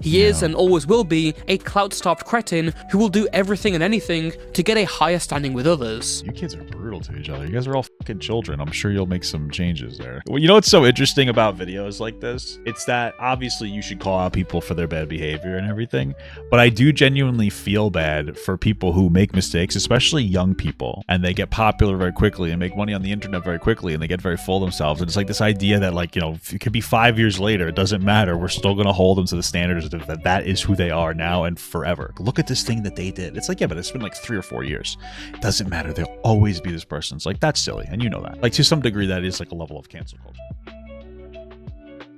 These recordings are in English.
He is and always will be a clout-starved cretin who will do everything and anything to get a higher standing with others. You kids are brutal to each other. You guys are all fucking children. I'm sure you'll make some changes there. Well, you know what's so interesting about videos like this? It's that obviously you should call out people for their bad behavior and everything, but I do genuinely feel bad for people who make mistakes, especially young people, and they get popular very quickly and make money on the internet very quickly, and they get very full of themselves. And it's like this idea that, like, you know, it could be 5 years later, it doesn't matter. We're still going to hold them to the standards that is who they are now and forever. Look at this thing that they did. It's like, yeah, but it's been like 3 or 4 years. It doesn't matter. They'll always be this person. It's like, that's silly. And you know that. Like, to some degree, that is like a level of cancel culture.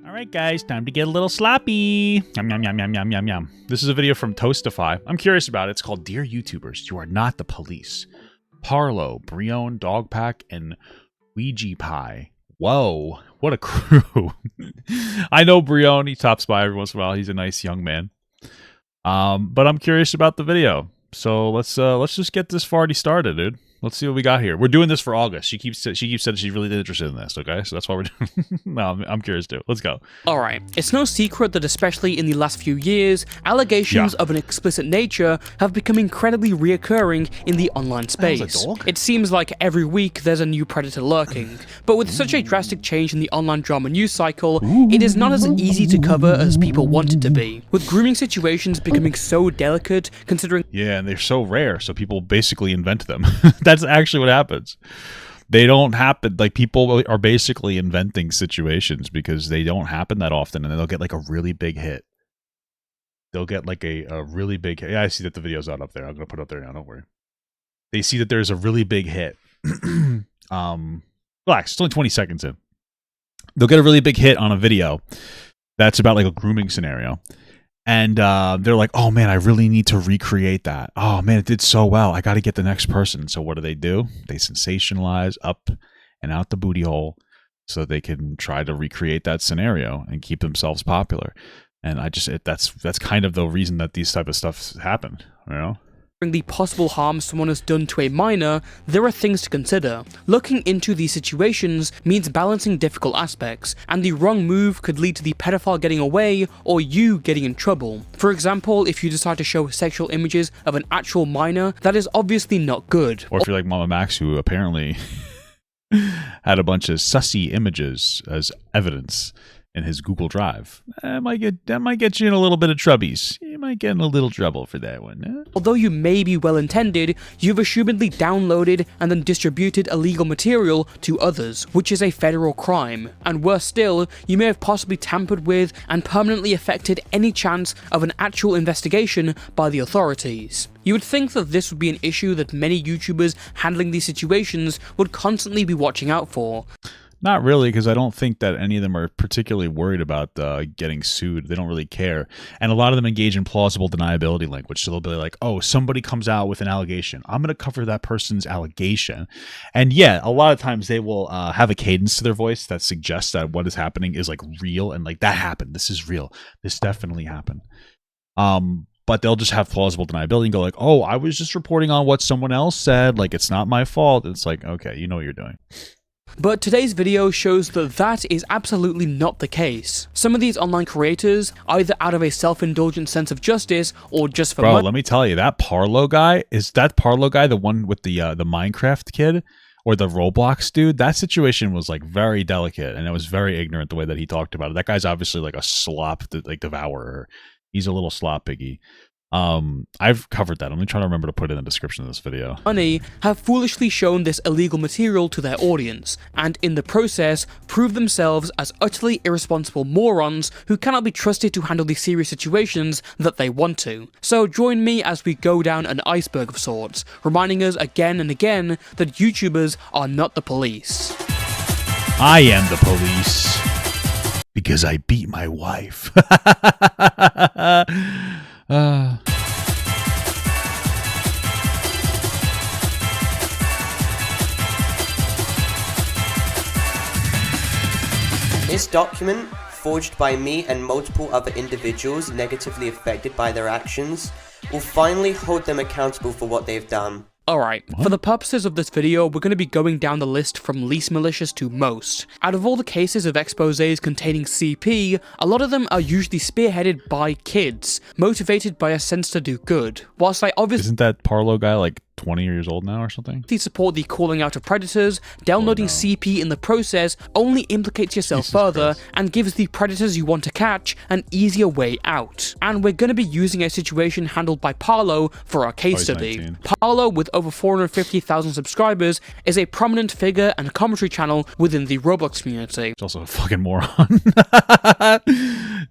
All right, guys, time to get a little sloppy. Yum, yum, yum, yum, yum, yum, yum. This is a video from Toastify. I'm curious about it. It's called Dear YouTubers, You Are Not the Police. Parlo, Breone, DogPack, and Weegeepie. Whoa, what a crew. I know Breone, he tops by every once in a while. He's a nice young man. But I'm curious about the video. So let's just get this party started, dude. Let's see what we got here. We're doing this for August. She keeps saying she's really interested in this, okay? So that's why we're doing No, I'm curious too. Let's go. Alright, it's no secret that especially in the last few years, allegations of an explicit nature have become incredibly reoccurring in the online space. It seems like every week there's a new predator lurking, but with such a drastic change in the online drama news cycle, it is not as easy to cover as people want it to be. With grooming situations becoming so delicate, considering— Yeah, and they're so rare, so people basically invent them. That's actually what happens. They don't happen. Like, people are basically inventing situations because they don't happen that often, and then they'll get like a really big hit. They'll get like a really big hit. Yeah, I see that the video's not up there. I'm gonna put it up there now. Don't worry. They see that there's a really big hit. Relax. It's only 20 seconds in. They'll get a really big hit on a video that's about like a grooming scenario. And they're like, oh man, I really need to recreate that. Oh man, it did so well. I got to get the next person. So what do? They sensationalize up and out the booty hole so they can try to recreate that scenario and keep themselves popular. And that's kind of the reason that these type of stuff happen, you know? the possible harm someone has done to a minor, there are things to consider. Looking into these situations means balancing difficult aspects, and the wrong move could lead to the pedophile getting away or you getting in trouble. For example, if you decide to show sexual images of an actual minor, that is obviously not good. Or if you're like Mama Max, who apparently had a bunch of sussy images as evidence in his Google Drive. That might get you in a little bit of troubles. You might get in a little trouble for that one. Huh? Although you may be well intended, you've assumedly downloaded and then distributed illegal material to others, which is a federal crime. And worse still, you may have possibly tampered with and permanently affected any chance of an actual investigation by the authorities. You would think that this would be an issue that many YouTubers handling these situations would constantly be watching out for. Not really, because I don't think that any of them are particularly worried about getting sued. They don't really care. And a lot of them engage in plausible deniability language. So they'll be like, oh, somebody comes out with an allegation. I'm going to cover that person's allegation. And yeah, a lot of times they will have a cadence to their voice that suggests that what is happening is like real and like that happened. This is real. This definitely happened. But they'll just have plausible deniability and go like, oh, I was just reporting on what someone else said. Like, it's not my fault. It's like, okay, you know what you're doing. But today's video shows that that is absolutely not the case. Some of these online creators, either out of a self-indulgent sense of justice or just for Bro, let me tell you, that Parlo guy, is that Parlo guy the one with the Minecraft kid or the Roblox dude? That situation was like very delicate and it was very ignorant the way that he talked about it. That guy's obviously like a slop, like devourer. He's a little slop piggy. I've covered that. I'm trying to remember to put it in the description of this video. Money have foolishly shown this illegal material to their audience, and in the process, prove themselves as utterly irresponsible morons who cannot be trusted to handle the serious situations that they want to. So join me as we go down an iceberg of sorts, reminding us again and again that YouTubers are not the police. I am the police. Because I beat my wife. This document, forged by me and multiple other individuals negatively affected by their actions, will finally hold them accountable for what they've done. Alright, for the purposes of this video, we're going to be going down the list from least malicious to most. Out of all the cases of exposés containing CP, a lot of them are usually spearheaded by kids, motivated by a sense to do good. Whilst I obviously— Isn't that Parlo guy like 20 years old now or something? support the calling out of predators, downloading CP in the process only implicates yourself further and gives the predators you want to catch an easier way out. And we're going to be using a situation handled by Parlo for our case study. 19. Parlo, with over 450,000 subscribers, is a prominent figure and commentary channel within the Roblox community. He's also a fucking moron.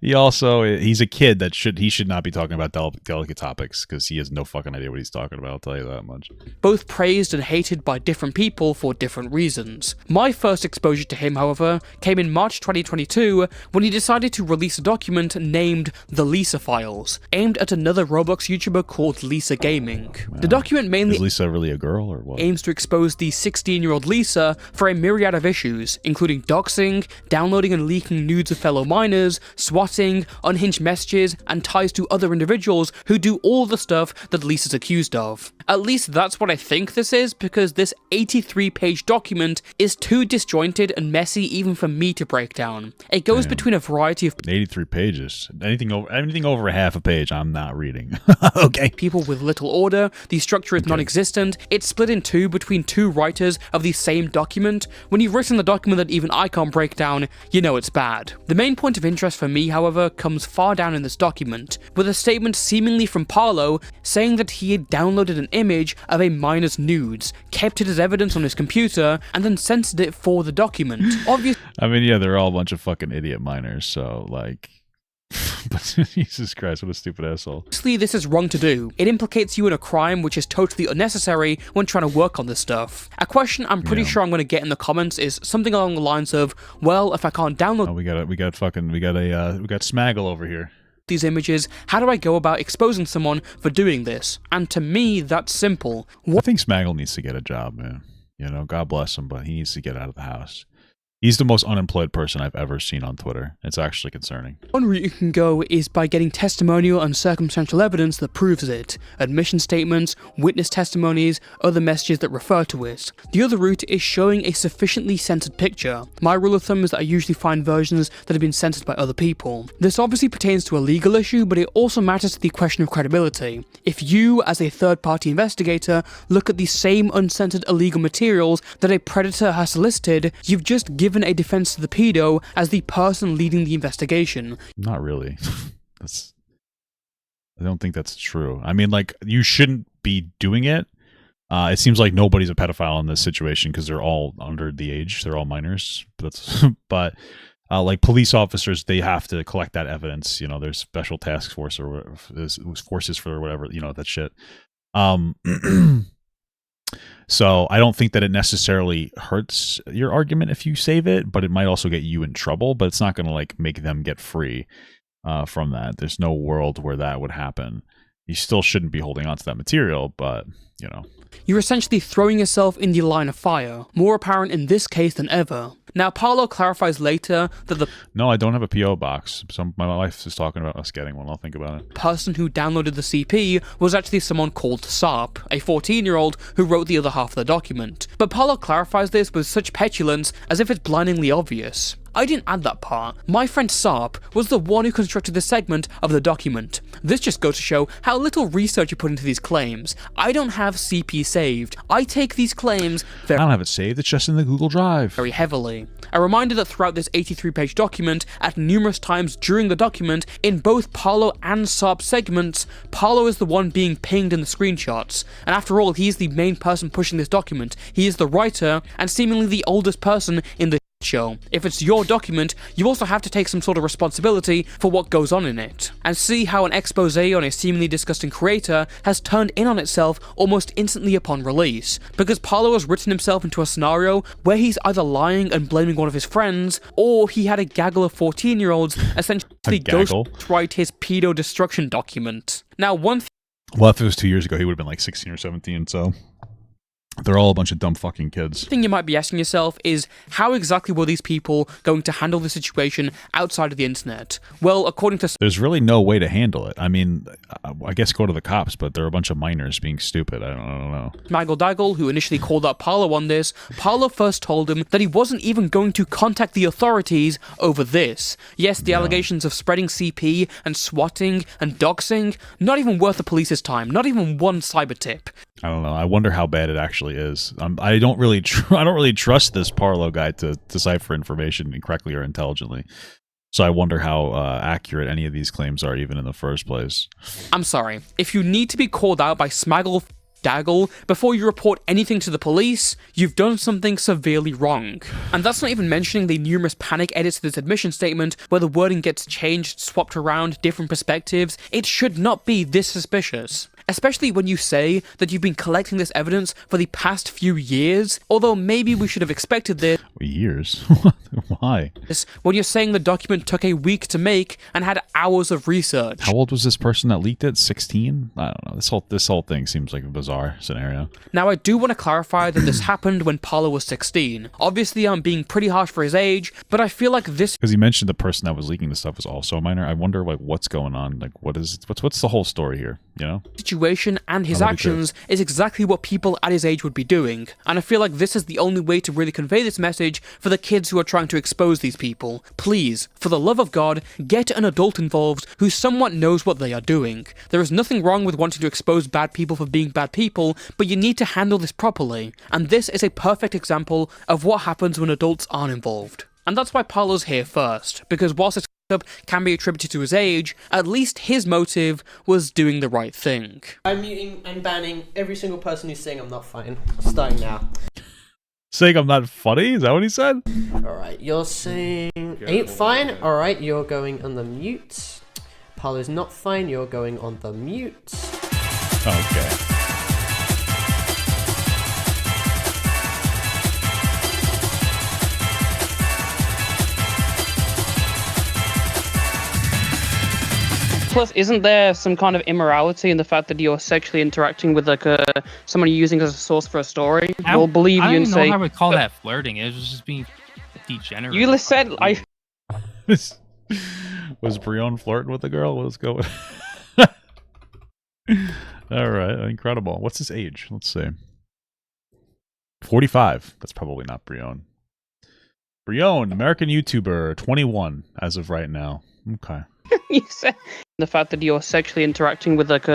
He's a kid that he should not be talking about delicate topics because he has no fucking idea what he's talking about, I'll tell you that much. Both praised and hated by different people for different reasons. My first exposure to him, however, came in March 2022 when he decided to release a document named The Lisa Files, aimed at another Roblox YouTuber called Lisa Gaming. The document mainly— Is Lisa really a girl or what? aims to expose the 16-year-old Lisa for a myriad of issues, including doxing, downloading and leaking nudes of fellow minors, swatting, unhinged messages, and ties to other individuals who do all the stuff that Lisa's accused of. At least that's what I think this is, because this 83-page document is too disjointed and messy even for me to break down. It goes between a variety of 83 pages. Anything over half a page, I'm not reading. Okay. people with little order, the structure is non-existent, it's split in two between two writers of the same document. When you've written the document that even I can't break down, you know it's bad. The main point of interest for me, however, comes far down in this document, with a statement seemingly from Parlo saying that he had downloaded an image of a minor's nudes, kept it as evidence on his computer, and then censored it for the document. Obviously, I mean, yeah, they're all a bunch of fucking idiot minors, so, like... But Jesus Christ, what a stupid asshole. this is wrong to do. It implicates you in a crime which is totally unnecessary when trying to work on this stuff. A question I'm pretty sure I'm going to get in the comments is something along the lines of, well, if I can't download— Oh, we got Smaggle over here. these images, how do I go about exposing someone for doing this? And to me, that's simple. I think Smaggle needs to get a job, man. You know, God bless him, but he needs to get out of the house. He's the most unemployed person I've ever seen on Twitter. It's actually concerning. One route you can go is by getting testimonial and circumstantial evidence that proves it. Admission statements, witness testimonies, other messages that refer to it. The other route is showing a sufficiently censored picture. My rule of thumb is that I usually find versions that have been censored by other people. This obviously pertains to a legal issue, but it also matters to the question of credibility. If you, as a third-party investigator, look at the same uncensored illegal materials that a predator has solicited, you've just given a defense to the pedo as the person leading the investigation. Not really. I don't think that's true. I mean, like, you shouldn't be doing it. It seems like nobody's a pedophile in this situation because they're all under the age. They're all minors. But like police officers, they have to collect that evidence. You know, there's special task force or whatever, forces for whatever, you know, that shit. So I don't think that it necessarily hurts your argument if you save it, but it might also get you in trouble, but it's not going to like make them get free from that. There's no world where that would happen. You still shouldn't be holding on to that material, but, you know. You're essentially throwing yourself in the line of fire, more apparent in this case than ever. Now, Parlo clarifies later that the— No, I don't have a P.O. box. My wife is talking about us getting one. I'll think about it. person who downloaded the CP was actually someone called Sarp, a 14-year-old who wrote the other half of the document. But Parlo clarifies this with such petulance as if it's blindingly obvious. I didn't add that part. My friend Sarp was the one who constructed the segment of the document. This just goes to show how little research you put into these claims. I don't have CP saved. I take these claims I don't have it saved. It's just in the Google Drive. very heavily. A reminder that throughout this 83-page document, at numerous times during the document, in both Parlo and Sarp's segments, Parlo is the one being pinged in the screenshots. And after all, he is the main person pushing this document. He is the writer, and seemingly the oldest person in the show. If it's your document, you also have to take some sort of responsibility for what goes on in it. And see how an expose on a seemingly disgusting creator has turned in on itself almost instantly upon release. Because Parlo has written himself into a scenario where he's either lying and blaming one of his friends, or he had a gaggle of 14-year-olds essentially ghostwrite his pedo destruction document. Now, well, if it was 2 years ago, he would have been like 16 or 17, so They're all a bunch of dumb fucking kids. thing you might be asking yourself is, how exactly were these people going to handle the situation outside of the internet? Well, according to There's really no way to handle it. I mean, I guess go to the cops, but they're a bunch of minors being stupid. I don't know. Smaggle Daggle, who initially called out Parlo on this, Parlo first told him that he wasn't even going to contact the authorities over this. Yes, the allegations of spreading CP and swatting and doxing, not even worth the police's time, not even one cyber tip. I don't know. I wonder how bad it actually is. I don't really trust this Parlo guy to decipher information correctly or intelligently. So I wonder how accurate any of these claims are even in the first place. I'm sorry, if you need to be called out by Smaggle Daggle before you report anything to the police, you've done something severely wrong. And that's not even mentioning the numerous panic edits to this admission statement where the wording gets changed, swapped around, different perspectives. It should not be this suspicious. Especially when you say that you've been collecting this evidence for the past few years, although maybe we should have expected this. Years? Why? When you're saying the document took a week to make and had hours of research. How old was this person that leaked it? 16? I don't know. This whole thing seems like a bizarre scenario. Now, I do want to clarify that this happened when Parlo was 16. Obviously, I'm being pretty harsh for his age, but I feel like this... Because he mentioned the person that was leaking the stuff was also a minor. I wonder, like, what's going on? Like, what's the whole story here, you know? Situation and his actions is exactly what people at his age would be doing, and I feel like this is the only way to really convey this message for the kids who are trying to expose these people. Please, for the love of God, get an adult involved who somewhat knows what they are doing. There is nothing wrong with wanting to expose bad people for being bad people, but you need to handle this properly, and this is a perfect example of what happens when adults aren't involved. And that's why Parlo's here first, because whilst it's can be attributed to his age, at least his motive was doing the right thing. I'm muting and banning every single person who's saying I'm not fine. Starting now. Saying I'm not funny? Is that what he said? Alright, you're saying ain't fine? Alright, you're going on the mute. Parlo's not fine, you're going on the mute. Okay. Plus, isn't there some kind of immorality in the fact that you're sexually interacting with like someone you're using as a source for a story? We'll believe you and say... I don't know how I would call that flirting. It was just being degenerate. You said I... Was Breone flirting with the girl? What was going Alright, incredible. What's his age? Let's see. 45. That's probably not Breone. Breone, American YouTuber, 21 as of right now. Okay. You said the fact that you're sexually interacting with like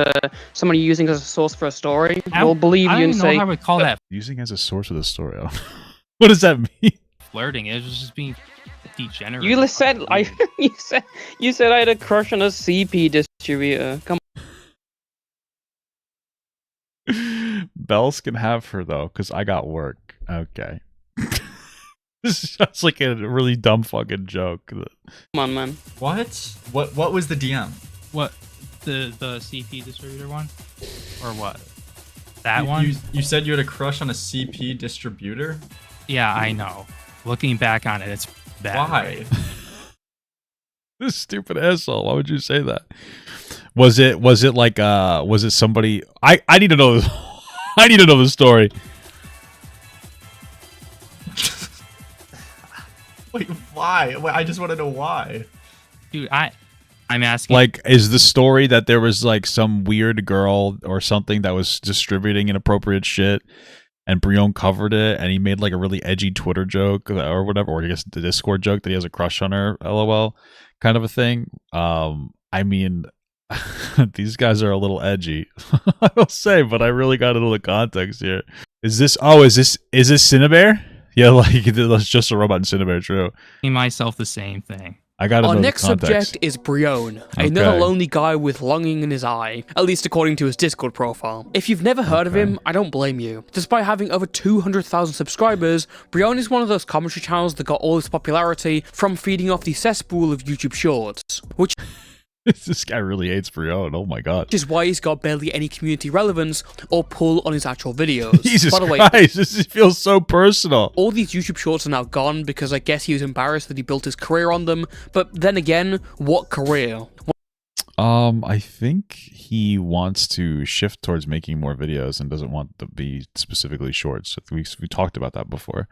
someone you're using as a source for a story. We'll believe you and say... I don't know how I would call that Using as a source of the story. What does that mean? flirting. It was just being degenerate. You said you said I had a crush on a CP distributor. Come on. Bells can have her though, because I got work. Okay. This sounds like a really dumb fucking joke. Come on, man. What? What was the DM? What? The CP distributor one? Or what? That one? You said you had a crush on a CP distributor? Yeah, I know. Looking back on it, it's bad. Why? Right? This stupid asshole. Why would you say that? Was it like was it somebody I need to know this. I need to know the story. Wait, why? Wait, I just want to know why. Dude, I'm asking. Like, is the story that there was like some weird girl or something that was distributing inappropriate shit, and Breone covered it, and he made like a really edgy Twitter joke or whatever, or I guess the Discord joke that he has a crush on her, LOL, kind of a thing. I mean, these guys are a little edgy, I will say, but I really got to know the context here. Is this Cinnabear? Yeah, like that's just a robot in Cinnabear, true. Myself the same thing. I gotta know Our the next context. subject is Breone, another lonely guy with longing in his eye, at least according to his Discord profile. If you've never heard of him, I don't blame you. Despite having over 200,000 subscribers, Breone is one of those commentary channels that got all its popularity from feeding off the cesspool of YouTube Shorts, which This guy really hates Breone. Oh my god. which is why he's got barely any community relevance or pull on his actual videos. Jesus By the way, Christ, this feels so personal. all these YouTube Shorts are now gone because I guess he was embarrassed that he built his career on them, but then again, what career? I think he wants to shift towards making more videos and doesn't want to be specifically shorts. We talked about that before.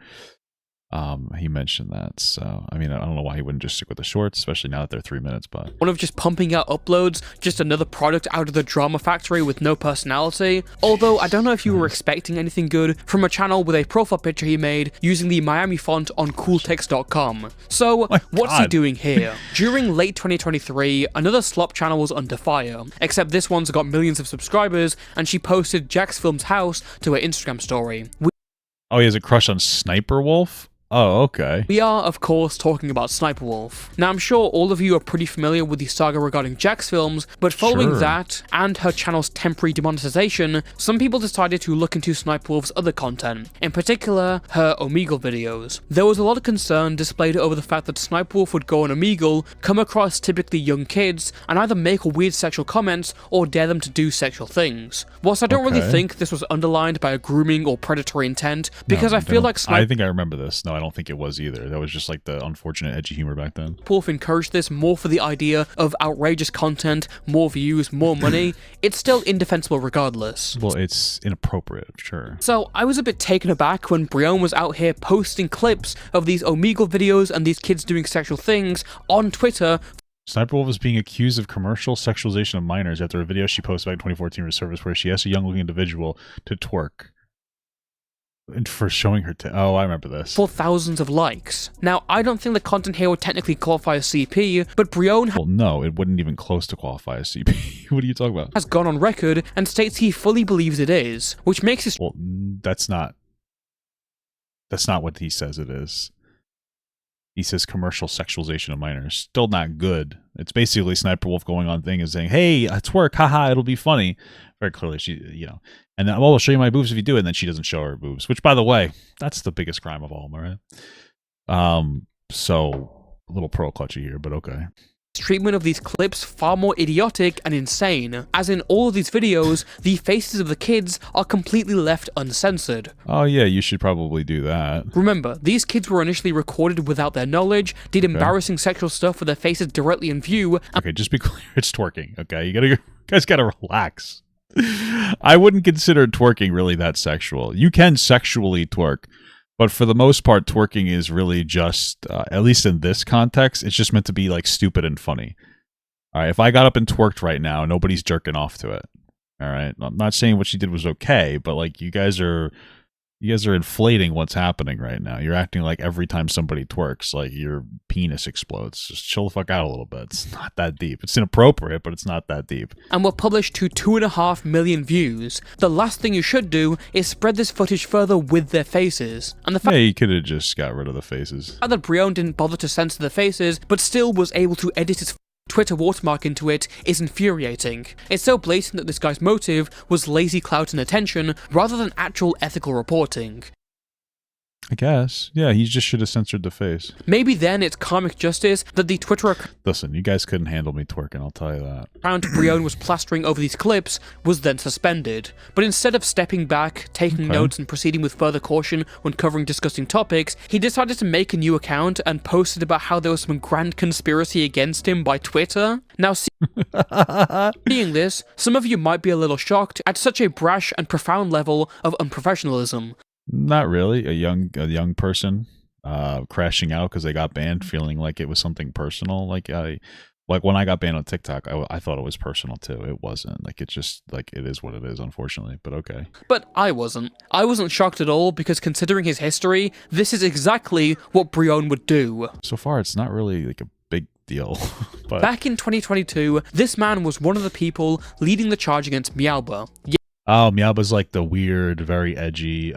He mentioned that. So, I mean, I don't know why he wouldn't just stick with the shorts, especially now that they're 3 minutes, but... One of just pumping out uploads, just another product out of the drama factory with no personality. Although, I don't know if you were expecting anything good from a channel with a profile picture he made using the Miami font on cooltext.com. So, what's he doing here? During late 2023, another slop channel was under fire, except this one's got millions of subscribers, and she posted Jack's Film's house to her Instagram story. Oh, he has a crush on Sniper Wolf? Oh, okay. We are, of course, talking about Sniper Wolf. Now, I'm sure all of you are pretty familiar with the saga regarding Jack's Films, but following that, and her channel's temporary demonetization, some people decided to look into Sniper Wolf's other content, in particular, her Omegle videos. There was a lot of concern displayed over the fact that Sniper Wolf would go on Omegle, come across typically young kids, and either make weird sexual comments, or dare them to do sexual things. Whilst I don't really think this was underlined by a grooming or predatory intent, because I feel like I think I remember this. No, I don't think it was either. That was just like the unfortunate edgy humor back then. Wolf encouraged this more for the idea of outrageous content, more views, more money. It's still indefensible regardless. Well, it's inappropriate, sure. So I was a bit taken aback when Breone was out here posting clips of these Omegle videos and these kids doing sexual things on Twitter. Sniper Wolf is being accused of commercial sexualization of minors after a video she posted back in 2014 resurfaced where she asked a young-looking individual to twerk. And for showing her oh, I remember this. For thousands of likes. Now, I don't think the content here would technically qualify as CP, but Breone well, no, it wouldn't even close to qualify as CP. What are you talking about? Has gone on record and states he fully believes it is, which makes this... Well, that's not what he says it is. He says commercial sexualization of minors. Still not good. It's basically Sniper Wolf going on thing and saying, hey, it's work, haha, it'll be funny. Very clearly, she, and then, well, I'll show you my boobs if you do it, and then she doesn't show her boobs, which, by the way, that's the biggest crime of all, right? So, a little pearl clutchy here, but okay. Treatment of these clips far more idiotic and insane, as in all of these videos, the faces of the kids are completely left uncensored. Oh yeah, you should probably do that. Remember, these kids were initially recorded without their knowledge, did embarrassing sexual stuff with their faces directly in view. Okay, just be clear, it's twerking, okay? You guys gotta relax. I wouldn't consider twerking really that sexual. You can sexually twerk, but for the most part, twerking is really just, at least in this context, it's just meant to be like stupid and funny. All right, if I got up and twerked right now, nobody's jerking off to it. All right, I'm not saying what she did was okay, but like you guys are inflating what's happening right now. You're acting like every time somebody twerks, like your penis explodes. Just chill the fuck out a little bit. It's not that deep. It's inappropriate, but it's not that deep. And were published to 2.5 million views. The last thing you should do is spread this footage further with their faces. And the fact you could have just got rid of the faces. that Breone didn't bother to censor the faces, but still was able to edit his Twitter watermark into it is infuriating. It's so blatant that this guy's motive was lazy clout and attention rather than actual ethical reporting. I guess. Yeah, he just should have censored the face. Maybe then it's karmic justice that the Twitter Listen, you guys couldn't handle me twerking, I'll tell you that. account Breone was plastering over these clips was then suspended. But instead of stepping back, taking notes and proceeding with further caution when covering disgusting topics, he decided to make a new account and posted about how there was some grand conspiracy against him by Twitter. Now, seeing this, some of you might be a little shocked at such a brash and profound level of unprofessionalism. Not really. A young person crashing out because they got banned, feeling like it was something personal. Like when I got banned on TikTok, I thought it was personal too. It wasn't. Like it's just like it is what it is, unfortunately. But okay. But I wasn't. I wasn't shocked at all because considering his history, this is exactly what Breone would do. So far, it's not really like a big deal. But back in 2022, this man was one of the people leading the charge against Meowba. Oh, Meowba's like the weird, very edgy,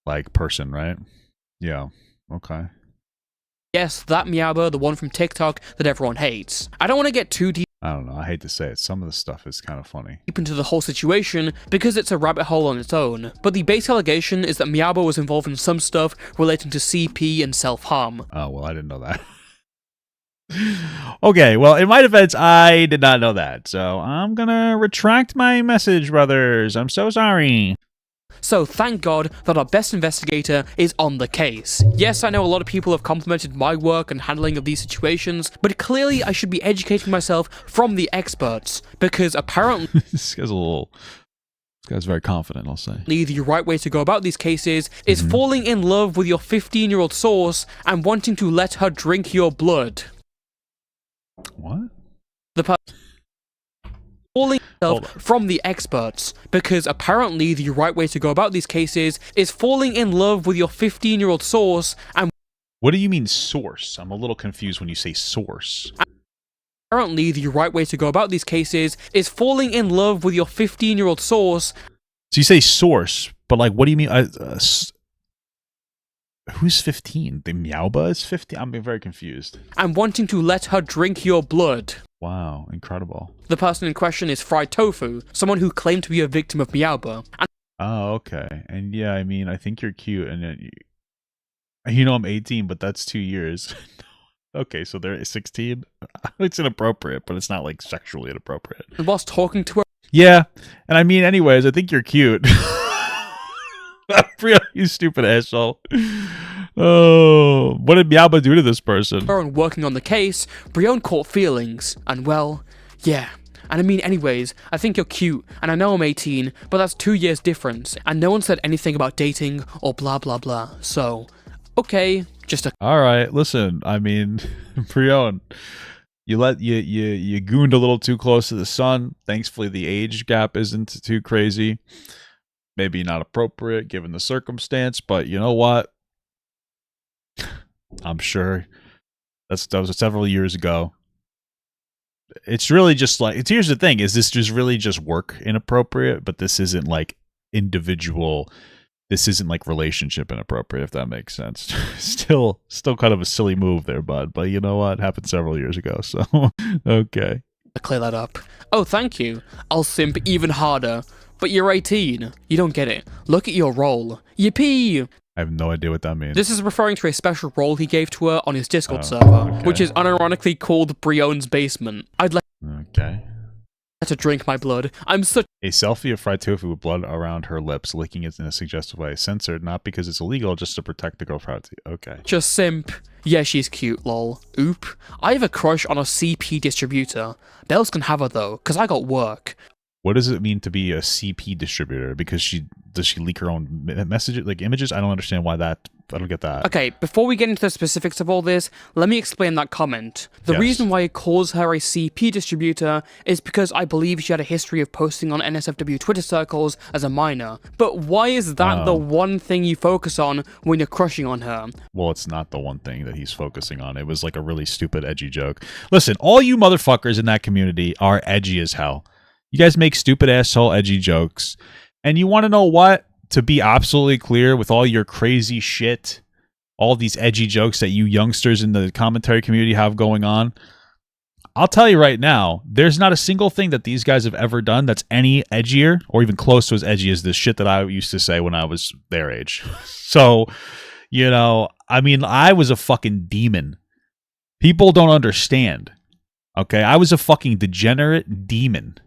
like person, right? Yeah. Okay. Yes, that Meowba, the one from TikTok that everyone hates. I don't want to get too deep I don't know. I hate to say it. Some of the stuff is kind of funny. into the whole situation because it's a rabbit hole on its own. But the base allegation is that Meowba was involved in some stuff relating to CP and self-harm. Oh, well, I didn't know that. Okay, well, in my defense, I did not know that. So I'm gonna retract my message, brothers. I'm so sorry. So thank God that our best investigator is on the case. Yes, I know a lot of people have complimented my work and handling of these situations, but clearly I should be educating myself from the experts, because apparently This guy's very confident, I'll say. the right way to go about these cases is falling in love with your 15-year-old source and wanting to let her drink your blood. What? Falling from the experts, because apparently the right way to go about these cases is falling in love with your 15-year-old source and What do you mean source? I'm a little confused when you say source. apparently the right way to go about these cases is falling in love with your 15-year-old source. So you say source, but like, what do you mean? Who's 15? The Meowba is 15? I'm very confused. And wanting to let her drink your blood. Wow, incredible. The person in question is Fried Tofu, someone who claimed to be a victim of Meowba. And Oh, okay. And yeah, I mean, I think you're cute, and you know I'm 18, but that's 2 years. Okay, so they're 16. It's inappropriate, but it's not like sexually inappropriate. whilst talking to her, Yeah, and I mean, anyways, I think you're cute. You stupid asshole. Oh, what did Meowba do to this person? and working on the case, Breone caught feelings. And well, yeah. And I mean, anyways, I think you're cute, and I know I'm 18, but that's 2 years difference, and no one said anything about dating or blah blah blah. So, okay, just a All right, listen. I mean, Breone, you gooned a little too close to the sun. Thankfully, the age gap isn't too crazy. Maybe not appropriate given the circumstance, but you know what? I'm sure that was several years ago. It's really just like, here's the thing, is this just really just work inappropriate, but this isn't like individual, this isn't like relationship inappropriate, if that makes sense. Still kind of a silly move there, bud, but you know what? It happened several years ago, so okay. clear that up. Oh, thank you. I'll simp even harder. But you're 18. You don't get it. Look at your role. Yippee! I have no idea what that means. This is referring to a special role he gave to her on his Discord Oh, server, okay. which is unironically called Breone's Basement. I'd like Okay. her to drink my blood. I'm such A selfie of fried tofu with blood around her lips, licking it in a suggestive way. Censored, not because it's illegal, just to protect the girl fried. Okay. a simp. Yeah, she's cute, lol. Oop. I have a crush on a CP distributor. Bells can have her though, cause I got work. What does it mean to be a CP distributor? Because does she leak her own messages, like images? I don't understand why that. I don't get that. Okay, before we get into the specifics of all this, let me explain that comment. The Yes. reason why it calls her a CP distributor is because I believe she had a history of posting on NSFW Twitter circles as a minor. But why is that the one thing you focus on when you're crushing on her? Well, it's not the one thing that he's focusing on. It was like a really stupid, edgy joke. Listen, all you motherfuckers in that community are edgy as hell. You guys make stupid asshole edgy jokes. And you want to know what? To be absolutely clear, with all your crazy shit, all these edgy jokes that you youngsters in the commentary community have going on, I'll tell you right now, there's not a single thing that these guys have ever done that's any edgier or even close to as edgy as this shit that I used to say when I was their age. So, you know, I mean, I was a fucking demon. People don't understand. Okay? I was a fucking degenerate demon.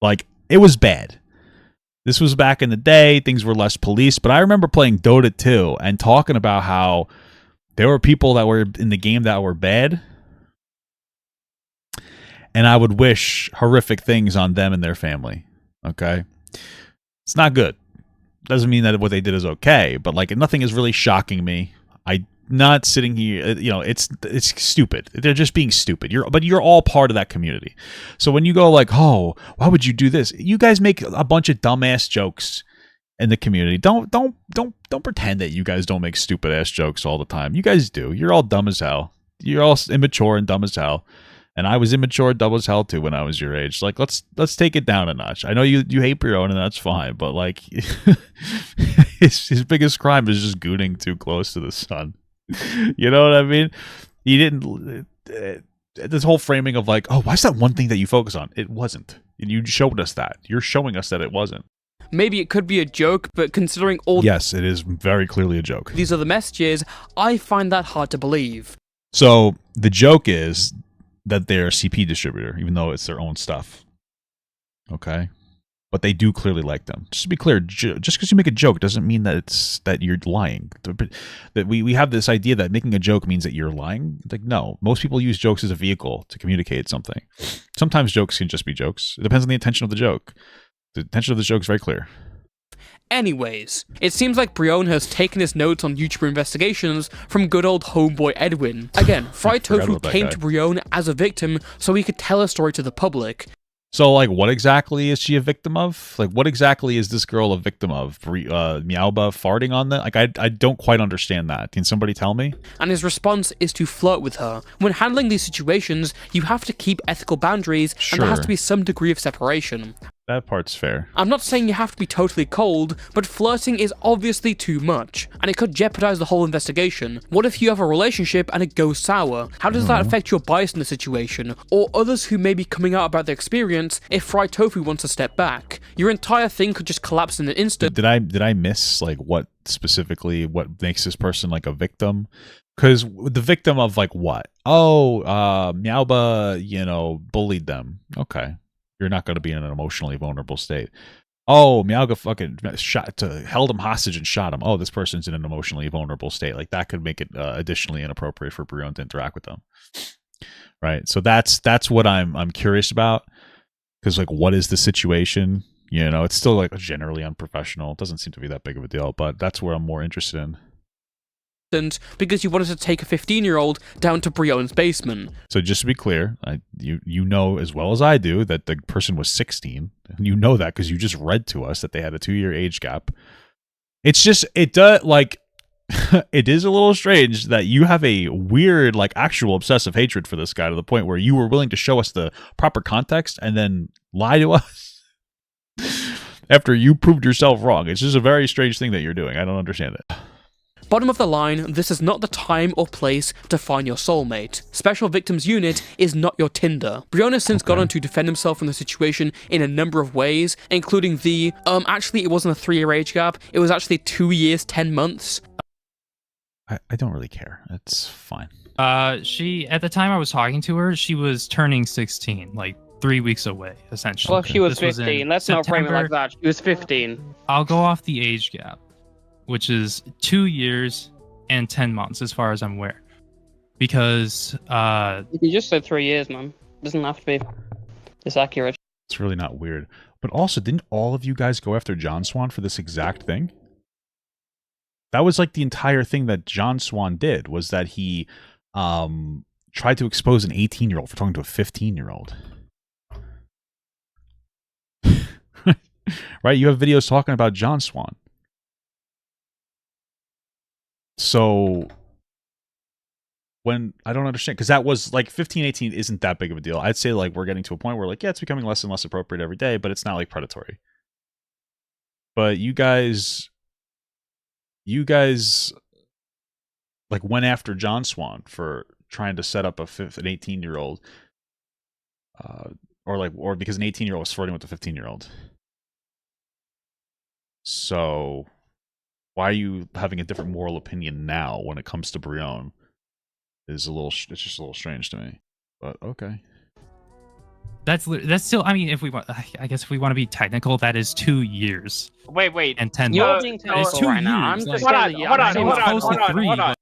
Like, it was bad. This was back in the day. Things were less policed. But I remember playing Dota 2 and talking about how there were people that were in the game that were bad. And I would wish horrific things on them and their family. Okay? It's not good. Doesn't mean that what they did is okay. But, like, nothing is really shocking me. I'm not sitting here, you know, it's stupid. They're just being stupid. But you're all part of that community. So when you go like, oh, why would you do this? You guys make a bunch of dumbass jokes in the community. Don't pretend that you guys don't make stupid ass jokes all the time. You guys do. You're all dumb as hell. You're all immature and dumb as hell. And I was immature and dumb as hell too when I was your age. Like, let's take it down a notch. I know you hate Breone, and that's fine, but like his biggest crime is just gooning too close to the sun. You know what I mean? He didn't. This whole framing of like, oh, why's that one thing that you focus on? It wasn't. And you showed us that. You're showing us that it wasn't. Maybe it could be a joke, but considering all Yes, it is very clearly a joke. these other messages, I find that hard to believe. So the joke is that they're a CP distributor, even though it's their own stuff. Okay? but they do clearly like them. Just to be clear, just because you make a joke doesn't mean that you're lying. That we have this idea that making a joke means that you're lying. Like, no, most people use jokes as a vehicle to communicate something. Sometimes jokes can just be jokes. It depends on the intention of the joke. The intention of the joke is very clear. Anyways, it seems like Breone has taken his notes on YouTuber investigations from good old homeboy Edwin. Again, Fried Tofu came to Breone as a victim so he could tell a story to the public. So, like, what exactly is she a victim of? Like, what exactly is this girl a victim of? Meowba farting on that? Like, I don't quite understand that. Can somebody tell me? And his response is to flirt with her. When handling these situations, you have to keep ethical boundaries, and there has to be some degree of separation. That part's fair. I'm not saying you have to be totally cold, but flirting is obviously too much, and it could jeopardize the whole investigation. What if you have a relationship and it goes sour? How does that affect your bias in the situation, or others who may be coming out about their experience if Fried Tofu wants to step back? Your entire thing could just collapse in an instant. Did I miss, like, what specifically, what makes this person, like, a victim? Because the victim of, like, what? Oh, Meowba, you know, bullied them. Okay. You're not going to be in an emotionally vulnerable state. Oh, Meowga fucking held him hostage and shot him. Oh, this person's in an emotionally vulnerable state. Like, that could make it additionally inappropriate for Breone to interact with them. Right. So that's what I'm curious about. Because, like, what is the situation? You know, it's still, like, generally unprofessional. It doesn't seem to be that big of a deal, but that's where I'm more interested in. Because you wanted to take a 15-year-old down to Breone's basement. So just to be clear, you know as well as I do that the person was 16. And you know that because you just read to us that they had a 2-year age gap. It's just, it does, like, it is a little strange that you have a weird, like, actual obsessive hatred for this guy to the point where you were willing to show us the proper context and then lie to us after you proved yourself wrong. It's just a very strange thing that you're doing. I don't understand it. Bottom of the line, this is not the time or place to find your soulmate. Special Victims Unit is not your Tinder. Breone has since gone on to defend himself from the situation in a number of ways, including actually it wasn't a 3-year age gap, it was actually 2 years, 10 months. I don't really care. It's fine. She, at the time I was talking to her, she was turning 16, like 3 weeks away, essentially. Well, if she was This 15, let's not frame it like that. She was 15. I'll go off the age gap, which is 2 years and 10 months, as far as I'm aware. Because, You just said 3 years, man. Doesn't have to be. It's accurate. It's really not weird. But also, didn't all of you guys go after John Swan for this exact thing? That was, like, the entire thing that John Swan did, was that he tried to expose an 18-year-old for talking to a 15-year-old. Right? You have videos talking about John Swan. So, when I don't understand, because that was like 15, 18 isn't that big of a deal. I'd say, like, we're getting to a point where, like, yeah, it's becoming less and less appropriate every day, but it's not, like, predatory. But you guys, like, went after John Swan for trying to set up an 18-year-old, or because an 18-year-old was flirting with a 15-year-old. So, why are you having a different moral opinion now when it comes to Breone? It's just a little strange to me. But okay. that's still, I mean, if we want, I guess if we want to be technical, that is 2 years. Wait. And 10 You're months. being It's technical 2 right years. now. I'm just like, hold on.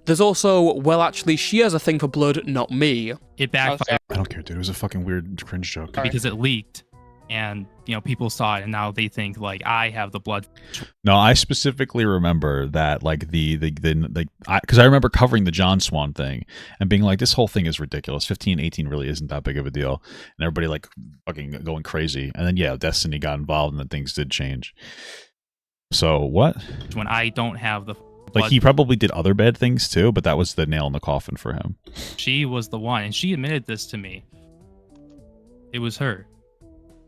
There's also, well, actually, she has a thing for blood, not me. It backfired I don't care, dude. It was a fucking weird cringe joke. because it leaked, and people saw it, and now they think like I have the blood. No, I specifically remember that, like, because I remember covering the John Swan thing and being like, this whole thing is ridiculous. 15, 18 really isn't that big of a deal, and everybody, like, fucking going crazy. And then, yeah, Destiny got involved, and then things did change. So what? When I don't have the Like, he probably did other bad things too, but that was the nail in the coffin for him. She was the one, and she admitted this to me. It was her.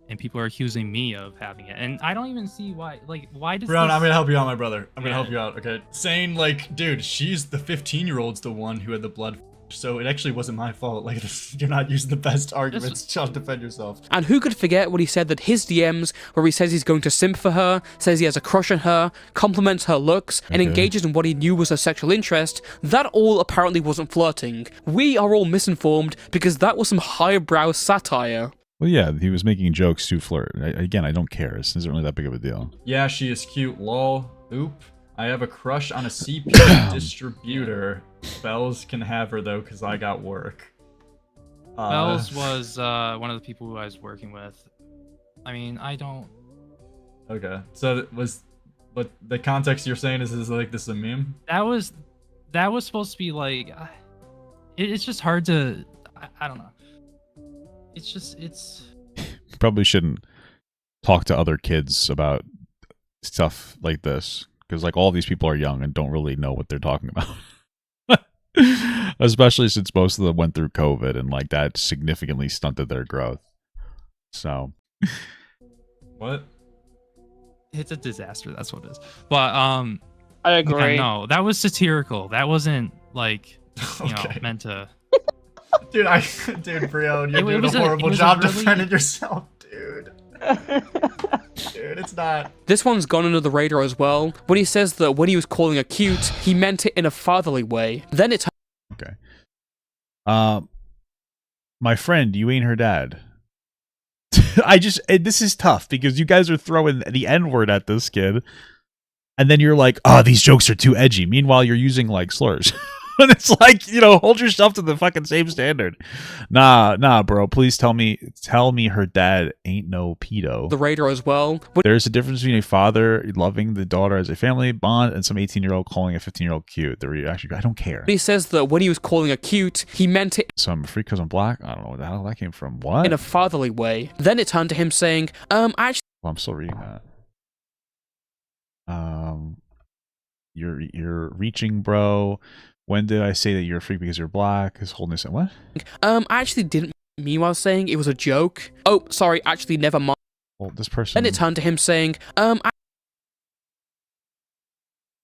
And people are accusing me of having it. And I don't even see why. Like, why does Breone, this... I'm gonna help you out, my brother. I'm gonna Yeah. help you out, okay? Saying, like, dude, she's the 15-year-old's the one who had the blood, so it actually wasn't my fault. Like, you're not using the best arguments to defend yourself. And who could forget when he said that his DMs, where he says he's going to simp for her, says he has a crush on her, compliments her looks, and engages in what he knew was her sexual interest, that all apparently wasn't flirting. We are all misinformed because that was some highbrow satire. Well, yeah, he was making jokes to flirt. Again, I don't care. This isn't really that big of a deal. Yeah, she is cute. Lol. Oop. I have a crush on a CPU distributor. Bells can have her though, cause I got work. Bells was one of the people who I was working with. I mean, I don't. Okay, so but the context you're saying is like this is a meme? That was supposed to be like. It's just hard to. I don't know. It's. Probably shouldn't talk to other kids about stuff like this, because like all these people are young and don't really know what they're talking about. Especially since most of them went through COVID and like that significantly stunted their growth. So What? It's a disaster. That's what it is. But I agree. yeah, no, that was satirical. That wasn't like Okay. meant to. Dude, dude, Breone, you're doing was a a- horrible it was a job really- defending yourself, dude. Dude, it's not. This one's gone under the radar as well. When he says that when he was calling her cute, he meant it in a fatherly way. Then it okay. My friend, you ain't her dad. This is tough because you guys are throwing the N-word at this kid, and then you're like, oh, these jokes are too edgy. Meanwhile, you're using like slurs. And it's like, hold yourself to the fucking same standard. Nah, bro. Please tell me her dad ain't no pedo. the radar as well. When There's a difference between a father loving the daughter as a family bond and some 18-year-old calling a 15-year-old cute. The reaction, I don't care. he says that when he was calling her cute, he meant it So I'm a freak because I'm black? I don't know where the hell that came from. What? in a fatherly way. Then it turned to him saying, actually, Well, I'm still reading that. You're reaching, bro. When did I say that you're a freak because you're black? His wholeness and what? I actually didn't mean what I was saying. It was a joke. Oh, sorry, actually, never mind. Well, this person. Then it turned to him saying,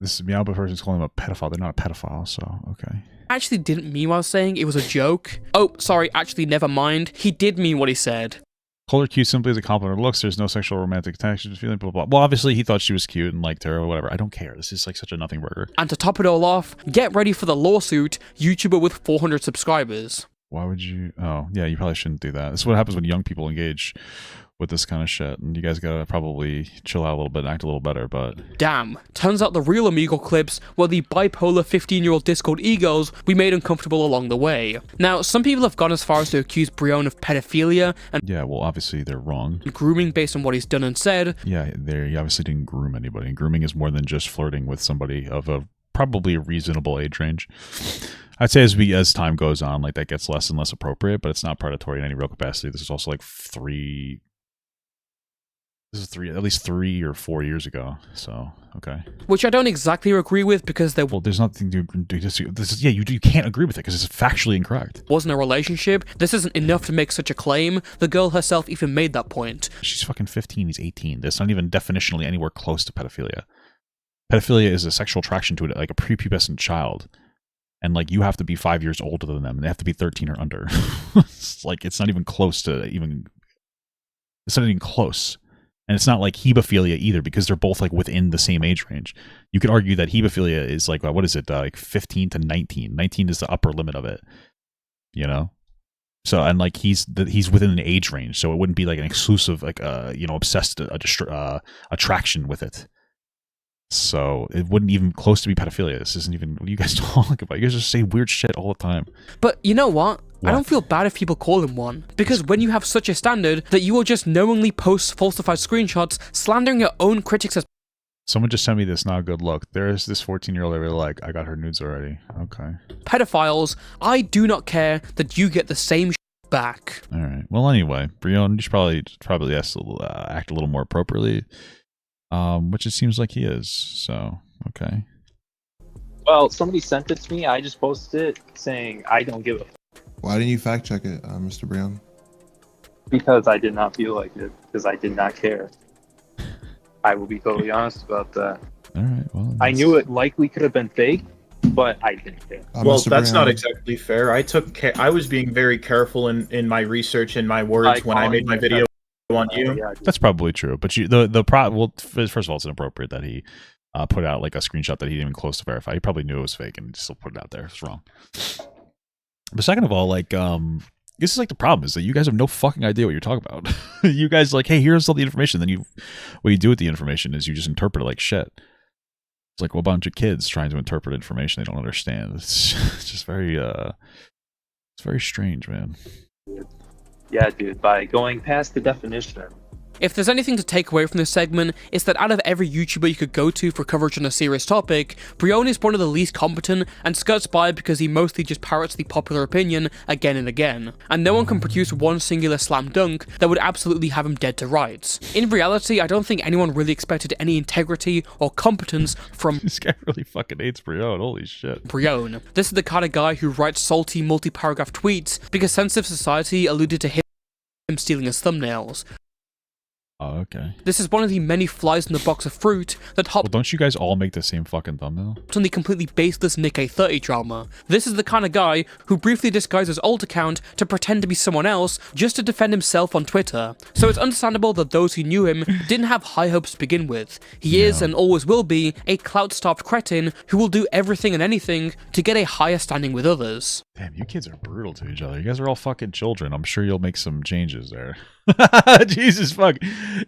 This Meow person's calling him a pedophile. They're not a pedophile, so okay. I actually didn't mean what I was saying. It was a joke. Oh, sorry, actually, never mind. He did mean what he said. Call her cute simply as a compliment. Her looks. There's no sexual romantic connection. Feeling blah, blah blah. Well, obviously he thought she was cute and liked her or whatever. I don't care. This is like such a nothing burger. And to top it all off, get ready for the lawsuit, YouTuber with 400 subscribers. Why would you? Oh, yeah, you probably shouldn't do that. This is what happens when young people engage with this kind of shit. And you guys gotta probably chill out a little bit and act a little better, but... Damn, turns out the real Amigo clips were the bipolar 15-year-old Discord egos we made uncomfortable along the way. Now, some people have gone as far as to accuse Breone of pedophilia and Yeah, well, obviously they're wrong. grooming based on what he's done and said. Yeah, he obviously didn't groom anybody. And grooming is more than just flirting with somebody of a probably a reasonable age range. I'd say as time goes on, like that gets less and less appropriate, but it's not predatory in any real capacity. This is also like at least 3 or 4 years ago. So okay. Which I don't exactly agree with because there Well, there's nothing to do. This is you can't agree with it because it's factually incorrect. wasn't a relationship. This isn't enough to make such a claim. The girl herself even made that point. She's fucking 15. He's 18. That's not even definitionally anywhere close to pedophilia. Pedophilia is a sexual attraction to it, like a prepubescent child. And like you have to be 5 years older than them, and they have to be 13 or under. It's like it's not even close to even. It's not even close, and it's not like hebephilia either because they're both like within the same age range. You could argue that hebephilia is like what is it like 15 to 19? 19 is the upper limit of it, So and like he's within an age range, so it wouldn't be like an exclusive like obsessed attraction with it. So it wouldn't even close to be pedophilia. This isn't even what you guys talk about. You guys just say weird shit all the time. But you know what? What? I don't feel bad if people call him one. Because when you have such a standard that you will just knowingly post falsified screenshots slandering your own critics as Someone just sent me this not a good look. There's this 14-year-old I really like. I got her nudes already. Okay. pedophiles, I do not care that you get the same back. All right. Well, anyway, Breone, you should probably act a little more appropriately, which it seems like he is. So, okay. Well, somebody sent it to me. I just posted it saying I don't give a f- Why didn't you fact check it, Mr. Breone? because I did not feel like it, because I did not care. I will be totally honest about that. All right. Well, I knew it likely could have been fake, but I didn't care. Well, Mr. that's not Breone, exactly fair. I was being very careful in my research and my words when I made my video on you. Yeah, that's probably true. But first of all, it's inappropriate that he put out like a screenshot that he didn't even close to verify. He probably knew it was fake and still put it out there. It's wrong. But second of all, like This is like the problem is that you guys have no fucking idea what you're talking about. You guys like, hey, here's all the information. Then what you do with the information is you just interpret it like shit. It's like a bunch of kids trying to interpret information they don't understand. It's just very, it's very strange, man. Yeah, dude, by going past the definition. If there's anything to take away from this segment, it's that out of every YouTuber you could go to for coverage on a serious topic, Breone is one of the least competent and skirts by because he mostly just parrots the popular opinion again and again, and no one can produce one singular slam dunk that would absolutely have him dead to rights. In reality, I don't think anyone really expected any integrity or competence from This guy really fucking hates Breone, holy shit. Breone. This is the kind of guy who writes salty multi-paragraph tweets because sensitive society alluded to him stealing his thumbnails. Oh, okay. This is one of the many flies in the box of fruit that Well, don't you guys all make the same fucking thumbnail? on the completely baseless Nick A30 drama. This is the kind of guy who briefly disguised his alt account to pretend to be someone else just to defend himself on Twitter. So it's understandable that those who knew him didn't have high hopes to begin with. He is and always will be a clout-starved cretin who will do everything and anything to get a higher standing with others. Damn, you kids are brutal to each other. You guys are all fucking children. I'm sure you'll make some changes there. Jesus fuck.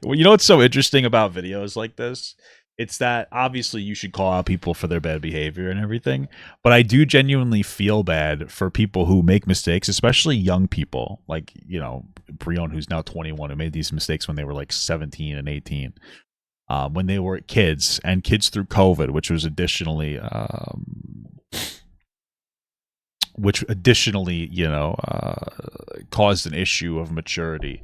Well, you know what's so interesting about videos like this? It's that obviously you should call out people for their bad behavior and everything, but I do genuinely feel bad for people who make mistakes, especially young people, like, you know, Breone, who's now 21, who made these mistakes when they were like 17 and 18, when they were kids, and kids through COVID, which additionally, you know, caused an issue of maturity.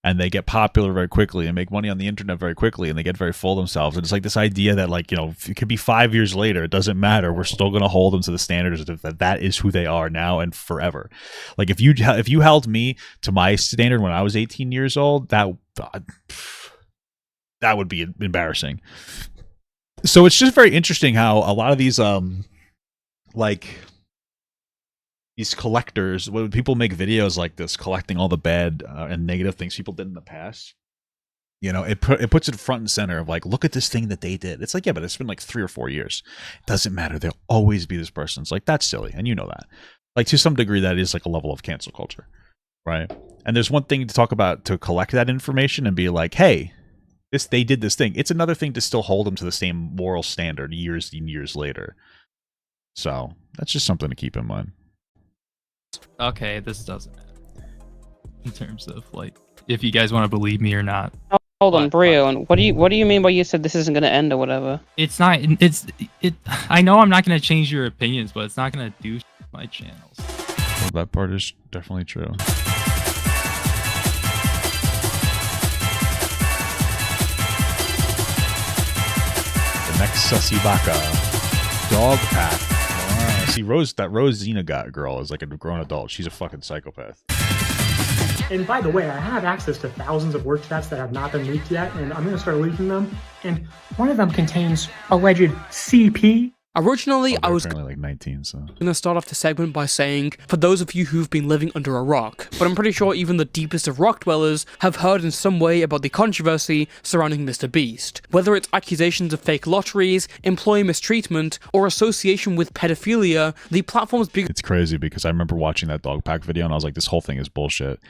And they get popular very quickly and make money on the internet very quickly, and they get very full of themselves. And it's like this idea that, like, you know, it could be 5 years later, it doesn't matter. We're still going to hold them to the standards that is who they are now and forever. Like, if you held me to my standard when I was 18 years old, that would be embarrassing. So it's just very interesting how a lot of these these collectors, when people make videos like this, collecting all the bad and negative things people did in the past, you know, it puts it front and center of like, look at this thing that they did. It's like, yeah, but it's been like 3 or 4 years. It doesn't matter. There'll always be this person. It's like, that's silly. And you know that. Like, to some degree, that is like a level of cancel culture, right? And there's one thing to talk about, to collect that information and be like, hey, they did this thing. It's another thing to still hold them to the same moral standard years and years later. So that's just something to keep in mind. Okay, this doesn't matter in terms of like if you guys want to believe me or not. Hold on, Breone. What do you mean by you said this isn't gonna end or whatever? It's not. I know I'm not gonna change your opinions, but it's not gonna do my channels. Well, that part is definitely true. The next Sussy Baka DogPack. See, that Rose Xena girl is like a grown adult. She's a fucking psychopath. And by the way, I have access to thousands of work chats that have not been leaked yet, and I'm going to start leaking them. And one of them contains alleged CP. Originally, I was currently like 19, so going to start off the segment by saying, for those of you who've been living under a rock, but I'm pretty sure even the deepest of rock dwellers have heard in some way about the controversy surrounding Mr. Beast. Whether it's accusations of fake lotteries, employee mistreatment, or association with pedophilia, the platform's big— It's crazy because I remember watching that DogPack video and I was like, this whole thing is bullshit.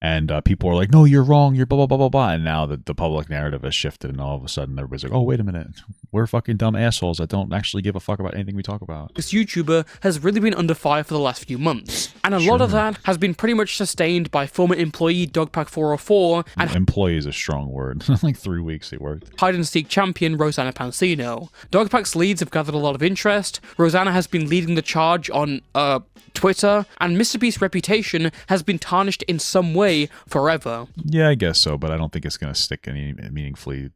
And people were like, no, you're wrong, you're blah, blah, blah, blah, blah. And now the public narrative has shifted, and all of a sudden everybody's like, oh, wait a minute. We're fucking dumb assholes that don't actually give a fuck about anything we talk about. This YouTuber has really been under fire for the last few months. And a lot of that has been pretty much sustained by former employee DogPack404 and employee is a strong word. Like 3 weeks they worked. hide-and-seek champion Rosanna Pansino. DogPack's leads have gathered a lot of interest. Rosanna has been leading the charge on Twitter, and MrBeast's reputation has been tarnished in some way forever. Yeah, I guess so, but I don't think it's gonna stick any meaningfully,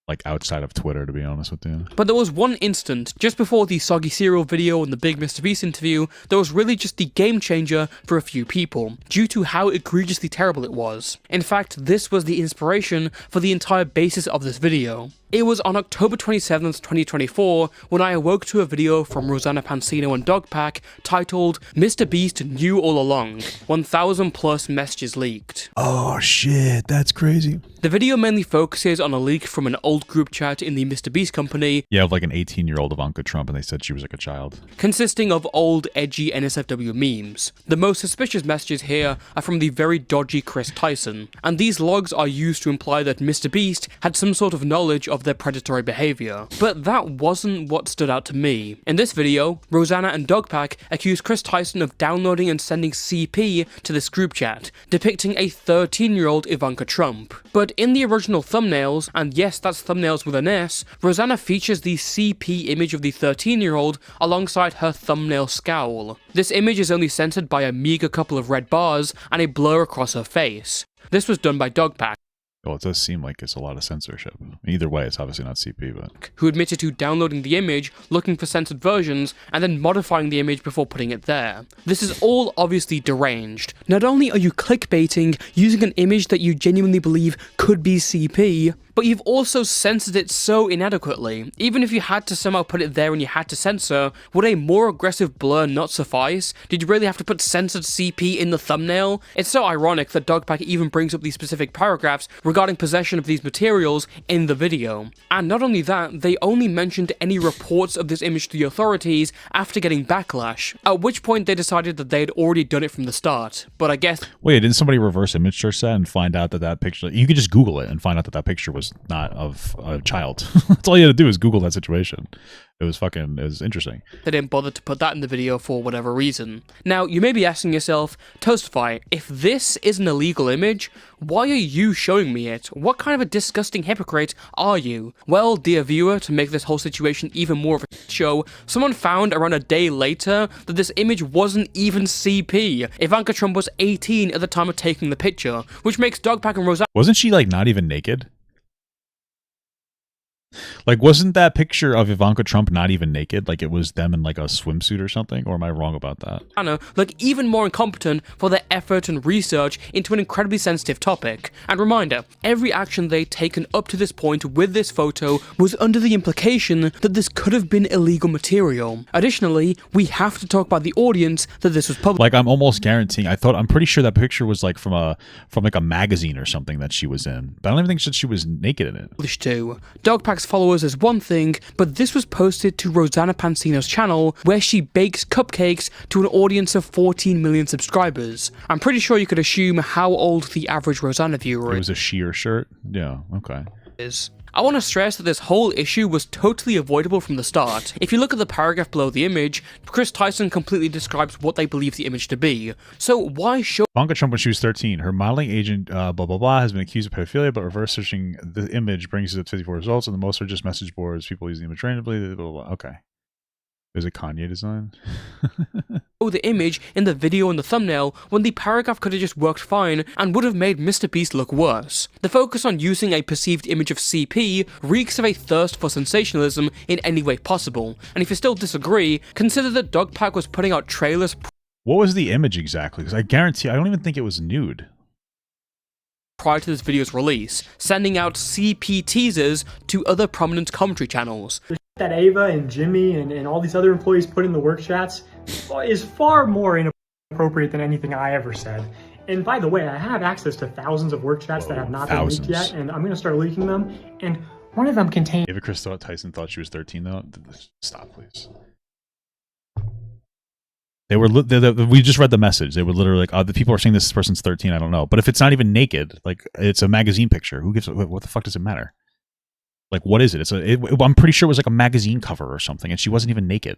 like, outside of Twitter, to be honest with you. But there was one instant, just before the Soggy Cereal video and the big MrBeast interview, that was really just the game changer for a few people, due to how egregiously terrible it was. In fact, this was the inspiration for the entire basis of this video. It was on October 27th, 2024, when I awoke to a video from Rosanna Pansino and DogPack titled "Mr. Beast Knew All Along, 1,000 plus messages leaked." Oh shit, that's crazy. The video mainly focuses on a leak from an old group chat in the Mr. Beast company. Yeah, of like an 18-year-old Ivanka Trump, and they said she was like a child. Consisting of old, edgy NSFW memes. The most suspicious messages here are from the very dodgy Chris Tyson, and these logs are used to imply that Mr. Beast had some sort of knowledge of their predatory behavior. But that wasn't what stood out to me. In this video, Rosanna and DogPack accused Chris Tyson of downloading and sending CP to this group chat, depicting a 13-year-old Ivanka Trump. But in the original thumbnails, and yes, that's thumbnails with an S, Rosanna features the CP image of the 13-year-old alongside her thumbnail scowl. This image is only censored by a meager couple of red bars and a blur across her face. This was done by DogPack. Well, it does seem like it's a lot of censorship. Either way, it's obviously not CP, but... who admitted to downloading the image, looking for censored versions, and then modifying the image before putting it there. This is all obviously deranged. Not only are you clickbaiting using an image that you genuinely believe could be CP, but you've also censored it so inadequately. Even if you had to somehow put it there and you had to censor, would a more aggressive blur not suffice? Did you really have to put censored CP in the thumbnail? It's so ironic that DogPack even brings up these specific paragraphs regarding possession of these materials in the video. And not only that, they only mentioned any reports of this image to the authorities after getting backlash, at which point they decided that they had already done it from the start. But I guess... Wait, didn't somebody reverse image search that and find out that that picture... You could just Google it and find out that that picture was not of a child. That's all you had to do is Google that situation. It was interesting. They didn't bother to put that in the video for whatever reason. Now, you may be asking yourself, Toastify, if this is an illegal image, why are you showing me it? What kind of a disgusting hypocrite are you? Well, dear viewer, to make this whole situation even more of a show, someone found around a day later that this image wasn't even CP. Ivanka Trump was 18 at the time of taking the picture, which makes DogPack and Rosanna... Wasn't she, like, not even naked? Like, wasn't that picture of Ivanka Trump not even naked? Like, it was them in, like, a swimsuit or something? Or am I wrong about that? Look even more incompetent for their effort and research into an incredibly sensitive topic. And reminder, every action they'd taken up to this point with this photo was under the implication that this could have been illegal material. Additionally, we have to talk about the audience that this was published. Like, I'm almost guaranteeing, I'm pretty sure that picture was, like, from a magazine or something that she was in. But I don't even think she was naked in it. DogPack's followers is one thing, but this was posted to Rosanna Pansino's channel, where she bakes cupcakes to an audience of 14 million subscribers. I'm pretty sure you could assume how old the average Rosanna viewer is. It was a sheer shirt? Yeah, okay. I want to stress that this whole issue was totally avoidable from the start. If you look at the paragraph below the image, Chris Tyson completely describes what they believe the image to be. So why show... Ivanka Trump when she was 13. Her modeling agent, blah, blah, blah, has been accused of pedophilia, but reverse searching the image brings it to 54 results, and the most are just message boards, people using the image randomly, blah, blah, blah. Okay. There's a Kanye design. The image in the video and the thumbnail when the paragraph could have just worked fine and would have made Mr. Beast look worse. The focus on using a perceived image of CP reeks of a thirst for sensationalism in any way possible. And if you still disagree, consider that DogPack was putting out trailers. What was the image exactly? Because I guarantee, I don't even think it was nude. Prior to this video's release, sending out CP teasers to other prominent commentary channels. That Ava and Jimmy and all these other employees put in the work chats is far more inappropriate than anything I ever said. And by the way, I have access to thousands of work chats that have not been leaked yet, and I'm going to start leaking them. And one of them contains... David Chris Tyson thought she was 13, though? Stop, please. They were, we just read the message. They were literally like, the people are saying this person's 13, I don't know. But if it's not even naked, like, it's a magazine picture, who gives, what the fuck does it matter? Like, what is it? I'm pretty sure it was like a magazine cover or something, and she wasn't even naked.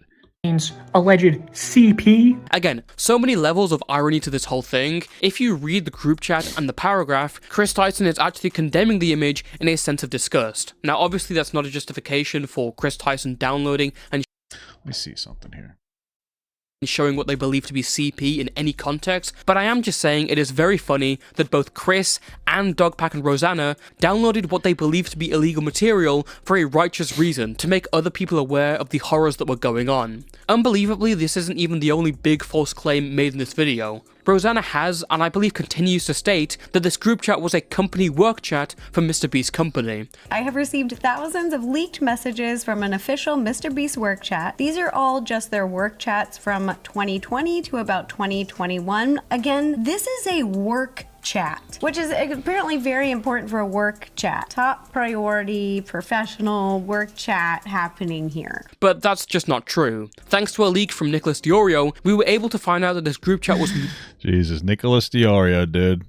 Alleged CP. Again, so many levels of irony to this whole thing. If you read the group chat and the paragraph, Chris Tyson is actually condemning the image in a sense of disgust. Now, obviously, that's not a justification for Chris Tyson downloading and... Let me see something here. Showing what they believe to be CP in any context, but I am just saying it is very funny that both Chris and DogPack and Rosanna downloaded what they believe to be illegal material for a righteous reason, to make other people aware of the horrors that were going on. Unbelievably, this isn't even the only big false claim made in this video. Rosanna has, and I believe continues to state, that this group chat was a company work chat for MrBeast's company. I have received thousands of leaked messages from an official MrBeast work chat. These are all just their work chats from 2020 to about 2021. Again, this is a work chat, which is apparently very important for a work chat. Top priority, professional work chat happening here. But that's just not true. Thanks to a leak from Nicholas Diorio, we were able to find out that this group chat was Jesus, Nicholas Diorio, dude.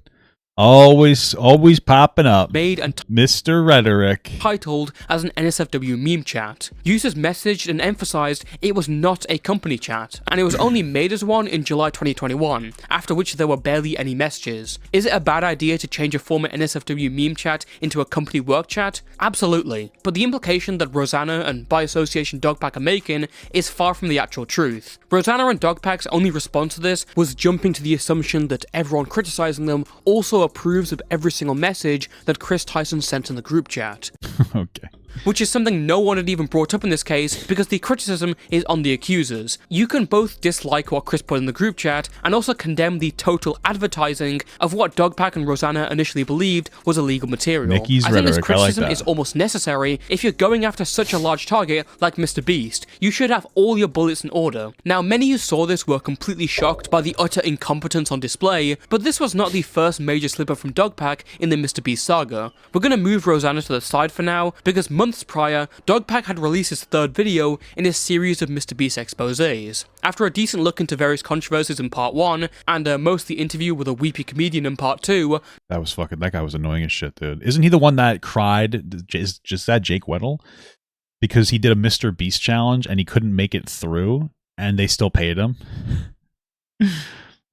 Always popping up. Made and Mr. Rhetoric. Titled as an NSFW meme chat. Users messaged and emphasized it was not a company chat, and it was only made as one in July 2021, after which there were barely any messages. Is it a bad idea to change a former NSFW meme chat into a company work chat? Absolutely. But the implication that Rosanna and by association DogPack are making is far from the actual truth. Rosanna and DogPack's only response to this was jumping to the assumption that everyone criticizing them also approves of every single message that Chris Tyson sent in the group chat. Okay. Which is something no one had even brought up in this case because the criticism is on the accusers. You can both dislike what Chris put in the group chat and also condemn the total advertising of what DogPack and Rosanna initially believed was illegal material. Nikki's I think this rhetoric, criticism I like is that. almost necessary. If you're going after such a large target like MrBeast, you should have all your bullets in order. Now, many who saw this were completely shocked by the utter incompetence on display, but this was not the first major slip-up from DogPack in the MrBeast saga. We're gonna move Rosanna to the side for now, because months prior, DogPack had released his third video in a series of MrBeast exposés. After a decent look into various controversies in part 1, and most of the interview with a Weegeepie comedian in part 2, That guy was annoying as shit, dude. Isn't he the one that cried? Is just that Jake Weddle? Because he did a MrBeast challenge and he couldn't make it through, and they still paid him.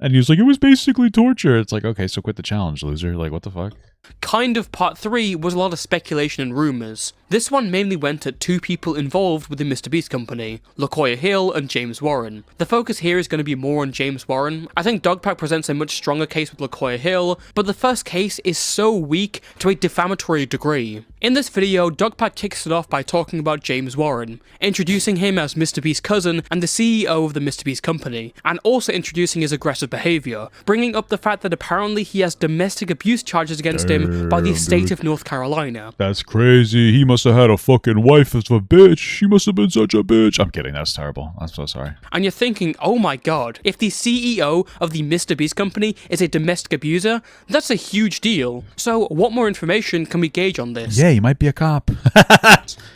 And he was like, it was basically torture. It's like, okay, so quit the challenge, loser. Like, what the fuck? Kind of part 3 was a lot of speculation and rumours. This one mainly went at two people involved with the MrBeast company, LaCoya Hill and James Warren. The focus here is going to be more on James Warren. I think DogPack presents a much stronger case with LaCoya Hill, but the first case is so weak to a defamatory degree. In this video, DogPack kicks it off by talking about James Warren, introducing him as MrBeast's cousin and the CEO of the MrBeast company, and also introducing his aggressive behaviour, bringing up the fact that apparently he has domestic abuse charges against him by the state of North Carolina. That's crazy. He must have had a fucking wife as a bitch. She must have been such a bitch. I'm kidding. That's terrible. I'm so sorry. And you're thinking, oh my god, if the CEO of the MrBeast company is a domestic abuser, that's a huge deal. So what more information can we gauge on this? Yeah, he might be a cop.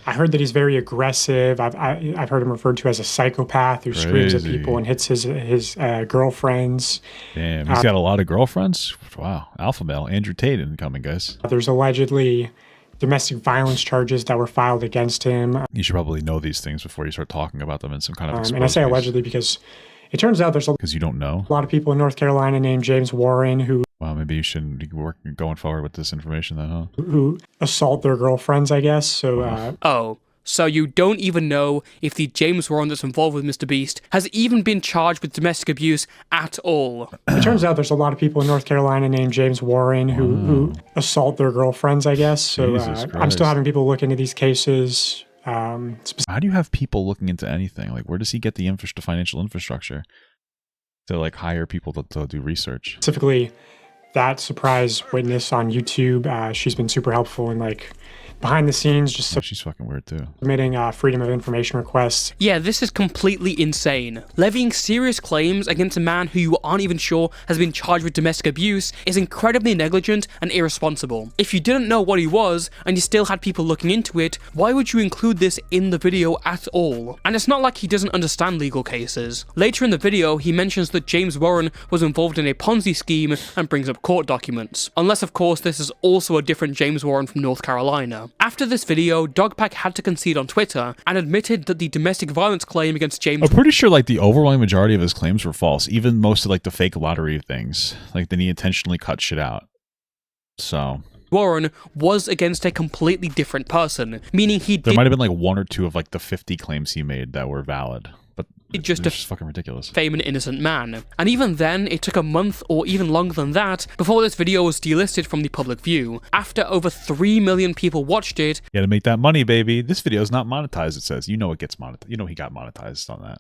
I heard that he's very aggressive. I've heard him referred to as a psychopath who screams at Crazy. people and hits his girlfriends. Damn, he's got a lot of girlfriends? Wow. Alpha male. Andrew Tate incoming, guys. There's allegedly domestic violence charges that were filed against him. You should probably know these things before you start talking about them in some kind of And I say exposed allegedly because it turns out there's a because you don't know. lot of people in North Carolina named James Warren who Well, maybe you shouldn't be going forward with this information then, huh? assault their girlfriends, I guess. So Oh, so you don't even know if the James Warren that's involved with MrBeast has even been charged with domestic abuse at all. it turns out there's a lot of people in North Carolina named James Warren who assault their girlfriends, I guess. So Jesus I'm Christ. still having people look into these cases. How do you have people looking into anything? Like, where does he get the financial infrastructure to like hire people to do research? Specifically, that surprise witness on YouTube, she's been super helpful in like behind the scenes, just She's fucking weird too. submitting freedom of information requests. Yeah, this is completely insane. Levying serious claims against a man who you aren't even sure has been charged with domestic abuse is incredibly negligent and irresponsible. If you didn't know what he was, and you still had people looking into it, why would you include this in the video at all? And it's not like he doesn't understand legal cases. Later in the video, he mentions that James Warren was involved in a Ponzi scheme and brings up court documents. Unless, of course, this is also a different James Warren from North Carolina. After this video, DogPack had to concede on Twitter and admitted that the domestic violence claim against James I'm pretty sure like the overwhelming majority of his claims were false. Even most of like the fake lottery things. Like then he intentionally cut shit out. So Warren was against a completely different person, meaning he there did might have been like one or two of like the 50 claims he made that were valid. But just it's just fucking ridiculous. defame an innocent man. And even then, it took a month or even longer than that before this video was delisted from the public view. After over 3 million people watched it, You gotta make that money, baby. This video is not monetized, it says. You know it gets monetized. You know he got monetized on that.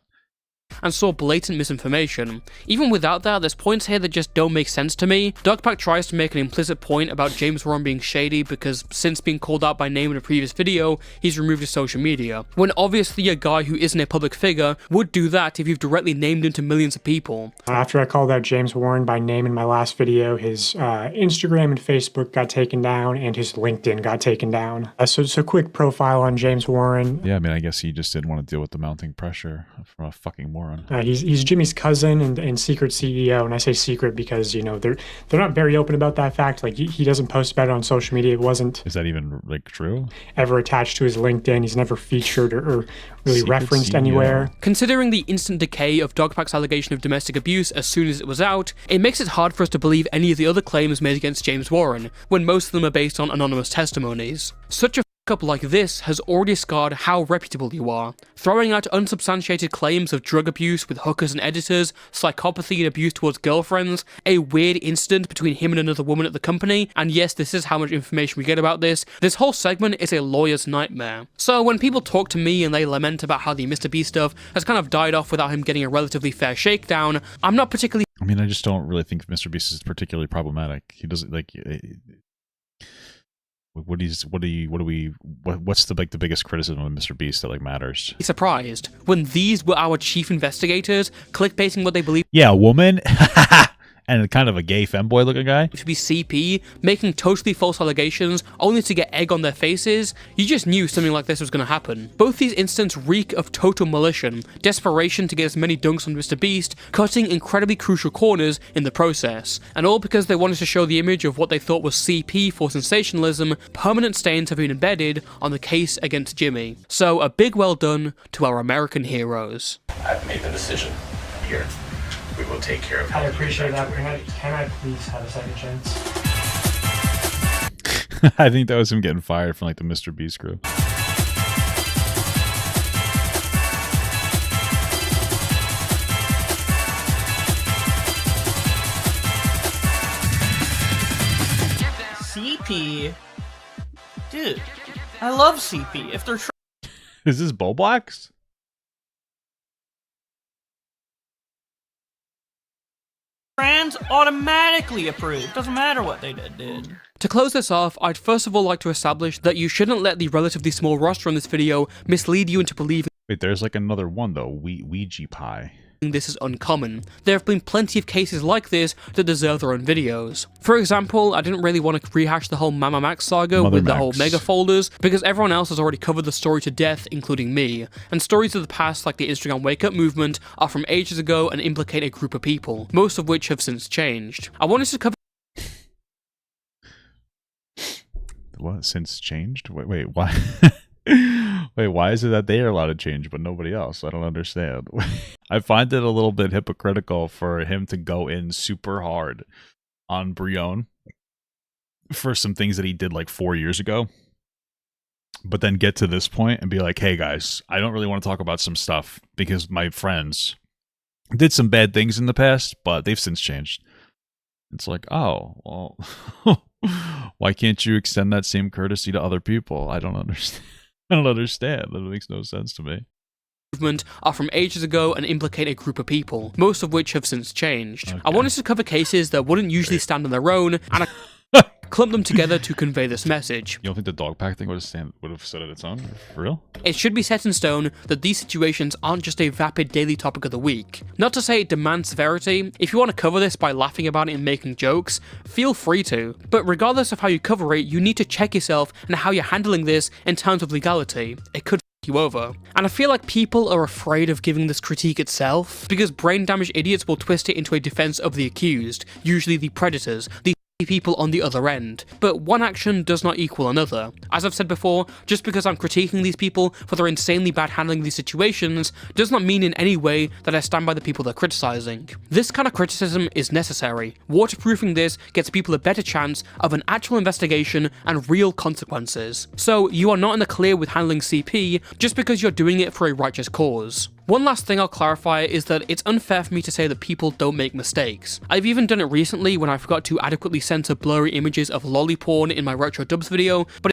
and saw blatant misinformation. Even without that, there's points here that just don't make sense to me. DogPack tries to make an implicit point about James Warren being shady because since being called out by name in a previous video, he's removed his social media, when obviously a guy who isn't a public figure would do that if you've directly named him to millions of people. After I called out James Warren by name in my last video, his Instagram and Facebook got taken down and his LinkedIn got taken down. So quick profile on James Warren. Yeah, I mean, I guess he just didn't want to deal with the mounting pressure from a fucking moron. He's Jimmy's cousin and secret CEO, and I say secret because, you know, they're not very open about that fact. Like, he doesn't post about it on social media. It wasn't... Is that even, like, true? ...ever attached to his LinkedIn. He's never featured or really Secret referenced CEO. anywhere. Considering the instant decay of DogPack's allegation of domestic abuse as soon as it was out, it makes it hard for us to believe any of the other claims made against James Warren, when most of them are based on anonymous testimonies. Such a up like this has already scarred how reputable you are. Throwing out unsubstantiated claims of drug abuse with hookers and editors, psychopathy and abuse towards girlfriends, a weird incident between him and another woman at the company, and yes, this is how much information we get about this whole segment is a lawyer's nightmare. So when people talk to me and they lament about how the Mr. Beast stuff has kind of died off without him getting a relatively fair shakedown, I'm not particularly... I mean, I just don't really think Mr. Beast is particularly problematic. He doesn't, like... What's the like the biggest criticism of Mr. Beast that like matters? surprised when these were our chief investigators clickbaiting what they believe Yeah, a woman and kind of a gay femboy looking guy to be CP, making totally false allegations only to get egg on their faces. You just knew something like this was going to happen. Both these incidents reek of total malicious, desperation to get as many dunks on Mr. Beast, cutting incredibly crucial corners in the process, and all because they wanted to show the image of what they thought was CP for sensationalism. Permanent stains have been embedded on the case against Jimmy. So a big well done to our American heroes. I've made the decision. Here, we will take care of it. I appreciate that. Can I please have a second chance? I think that was him getting fired from like the Mr. Beast crew. CP, dude, I love CP. If they're Is this Bulblax? trans, automatically approved. Doesn't matter what they did. To close this off, I'd first of all like to establish that you shouldn't let the relatively small roster on this video mislead you into believing Wait, there's like another one though. Weegeepie. this is uncommon. There have been plenty of cases like this that deserve their own videos. For example, I didn't really want to rehash the whole Mama Max saga with the whole mega folders, because everyone else has already covered the story to death, including me, and stories of the past like the Instagram wake up movement are from ages ago and implicate a group of people, most of which have since changed. I wanted to cover What? Since changed? Wait, why? Wait, why is it that they are allowed to change but nobody else? I don't understand. I find it a little bit hypocritical for him to go in super hard on Breone for some things that he did like 4 years ago, but then get to this point and be like, hey guys, I don't really want to talk about some stuff because my friends did some bad things in the past, but they've since changed. It's like, oh, well, why can't you extend that same courtesy to other people? I don't understand. I don't understand. That makes no sense to me. Movement are from ages ago and implicate a group of people, most of which have since changed. Okay. I wanted to cover cases that wouldn't usually stand on their own, and I clumped them together to convey this message. You don't think the DogPack thing would have stood at its own? For real? It should be set in stone that these situations aren't just a vapid daily topic of the week. Not to say it demands severity. If you want to cover this by laughing about it and making jokes, feel free to. But regardless of how you cover it, you need to check yourself and how you're handling this in terms of legality. It could you over. And I feel like people are afraid of giving this critique itself, because brain-damaged idiots will twist it into a defense of the accused, usually the predators, the people on the other end. But one action does not equal another. As I've said before, just because I'm critiquing these people for their insanely bad handling these situations does not mean in any way that I stand by the people they're criticizing. This kind of criticism is necessary. Waterproofing this gets people a better chance of an actual investigation and real consequences. So you are not in the clear with handling CP just because you're doing it for a righteous cause. One last thing I'll clarify is that it's unfair for me to say that people don't make mistakes. I've even done it recently when I forgot to adequately censor blurry images of lolly porn in my retro dubs video, but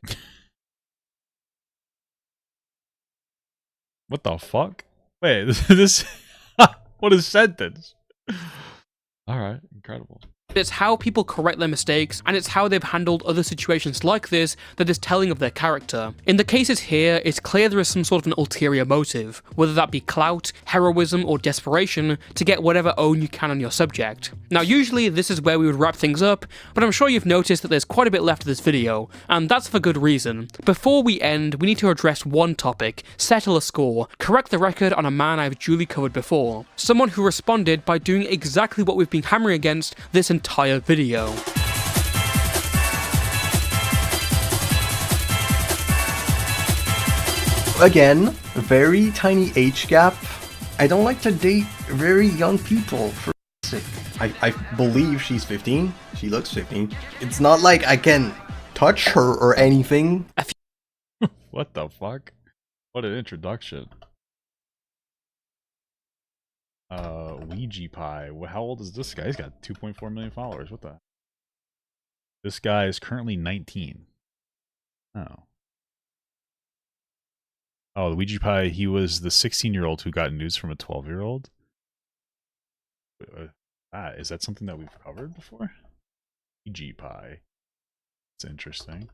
what the fuck? Wait, this What a sentence. All right, incredible. It's how people correct their mistakes, and it's how they've handled other situations like this that is telling of their character. In the cases here, it's clear there is some sort of an ulterior motive, whether that be clout, heroism, or desperation, to get whatever own you can on your subject. Now usually this is where we would wrap things up, but I'm sure you've noticed that there's quite a bit left of this video, and that's for good reason. Before we end, we need to address one topic, settle a score, correct the record on a man I've duly covered before. Someone who responded by doing exactly what we've been hammering against this entire video. Again, very tiny age gap. I don't like to date very young people for sake. I believe she's 15. She looks 15. It's not like I can touch her or anything. What the fuck? What an introduction. Weegeepie. How old is this guy? He's got 2.4 million followers. What the? This guy is currently 19. Oh. Oh, the Weegeepie, he was the 16-year-old who got news from a 12-year-old? Is that something that we've covered before? Weegeepie. It's interesting.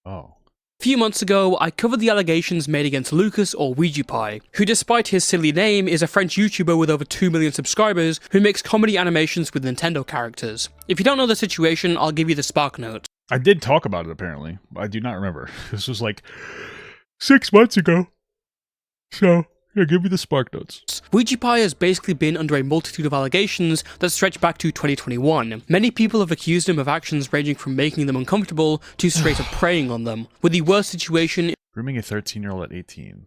Oh. A few months ago, I covered the allegations made against Lucas or Weegeepie, who despite his silly name is a French YouTuber with over 2 million subscribers who makes comedy animations with Nintendo characters. If you don't know the situation, I'll give you the spark note. I did talk about it apparently. I do not remember. This was like 6 months ago. So, yeah, give me the spark notes. Weegeepie has basically been under a multitude of allegations that stretch back to 2021. Many people have accused him of actions ranging from making them uncomfortable to straight up preying on them, with the worst situation Grooming a 13-year-old at 18.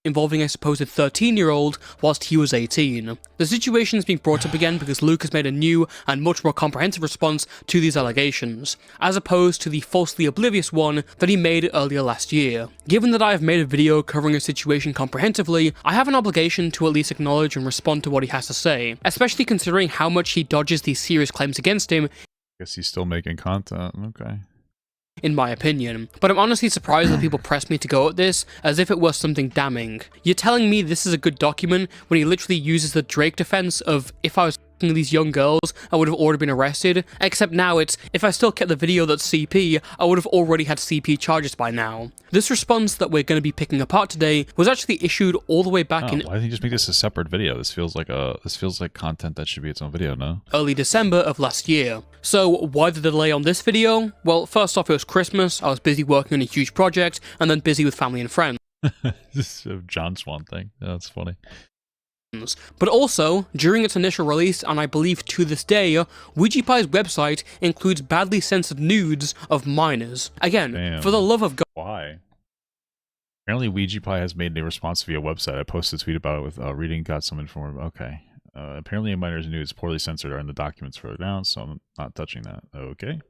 involving a supposed 13-year-old whilst he was 18. The situation is being brought up again because Luke has made a new and much more comprehensive response to these allegations, as opposed to the falsely oblivious one that he made earlier last year. Given that I have made a video covering a situation comprehensively, I have an obligation to at least acknowledge and respond to what he has to say, especially considering how much he dodges these serious claims against him. Guess he's still making content. Okay. In my opinion. But I'm honestly surprised that people press me to go at this as if it was something damning. You're telling me this is a good document when he literally uses the Drake defense of, if I was f***ing these young girls, I would have already been arrested, except now it's, if I still kept the video that's CP, I would have already had CP charges by now. This response that we're going to be picking apart today was actually issued all the way back in... Why didn't you just make this a separate video? This feels like content that should be its own video, no? Early December of last year. So why the delay on this video? Well, first off, it was Christmas, I was busy working on a huge project, and then busy with family and friends. This is a John Swan thing. Yeah, that's funny. But also, during its initial release, and I believe to this day, Weegeepie's website includes badly censored nudes of minors. Again, Damn. for the love of God. Why? Apparently Weegeepie has made a response via website. I posted a tweet about it with reading got some informative. Okay. Apparently a minor's nudes poorly censored are in the documents further down, so I'm not touching that. Okay.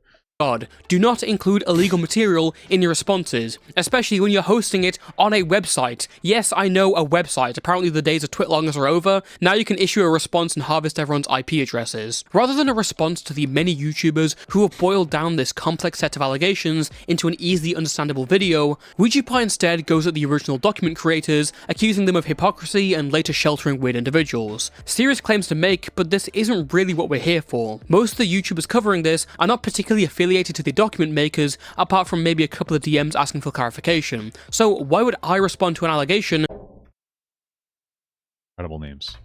God, do not include illegal material in your responses, especially when you're hosting it on a website. Yes, I know, a website. Apparently the days of twitlongers are over. Now you can issue a response and harvest everyone's IP addresses. Rather than a response to the many YouTubers who have boiled down this complex set of allegations into an easily understandable video, Weegeepie instead goes at the original document creators, accusing them of hypocrisy and later sheltering weird individuals. Serious claims to make, but this isn't really what we're here for. Most of the YouTubers covering this are not particularly affiliated to the document makers, apart from maybe a couple of DMs asking for clarification. So why would I respond to an allegation Incredible names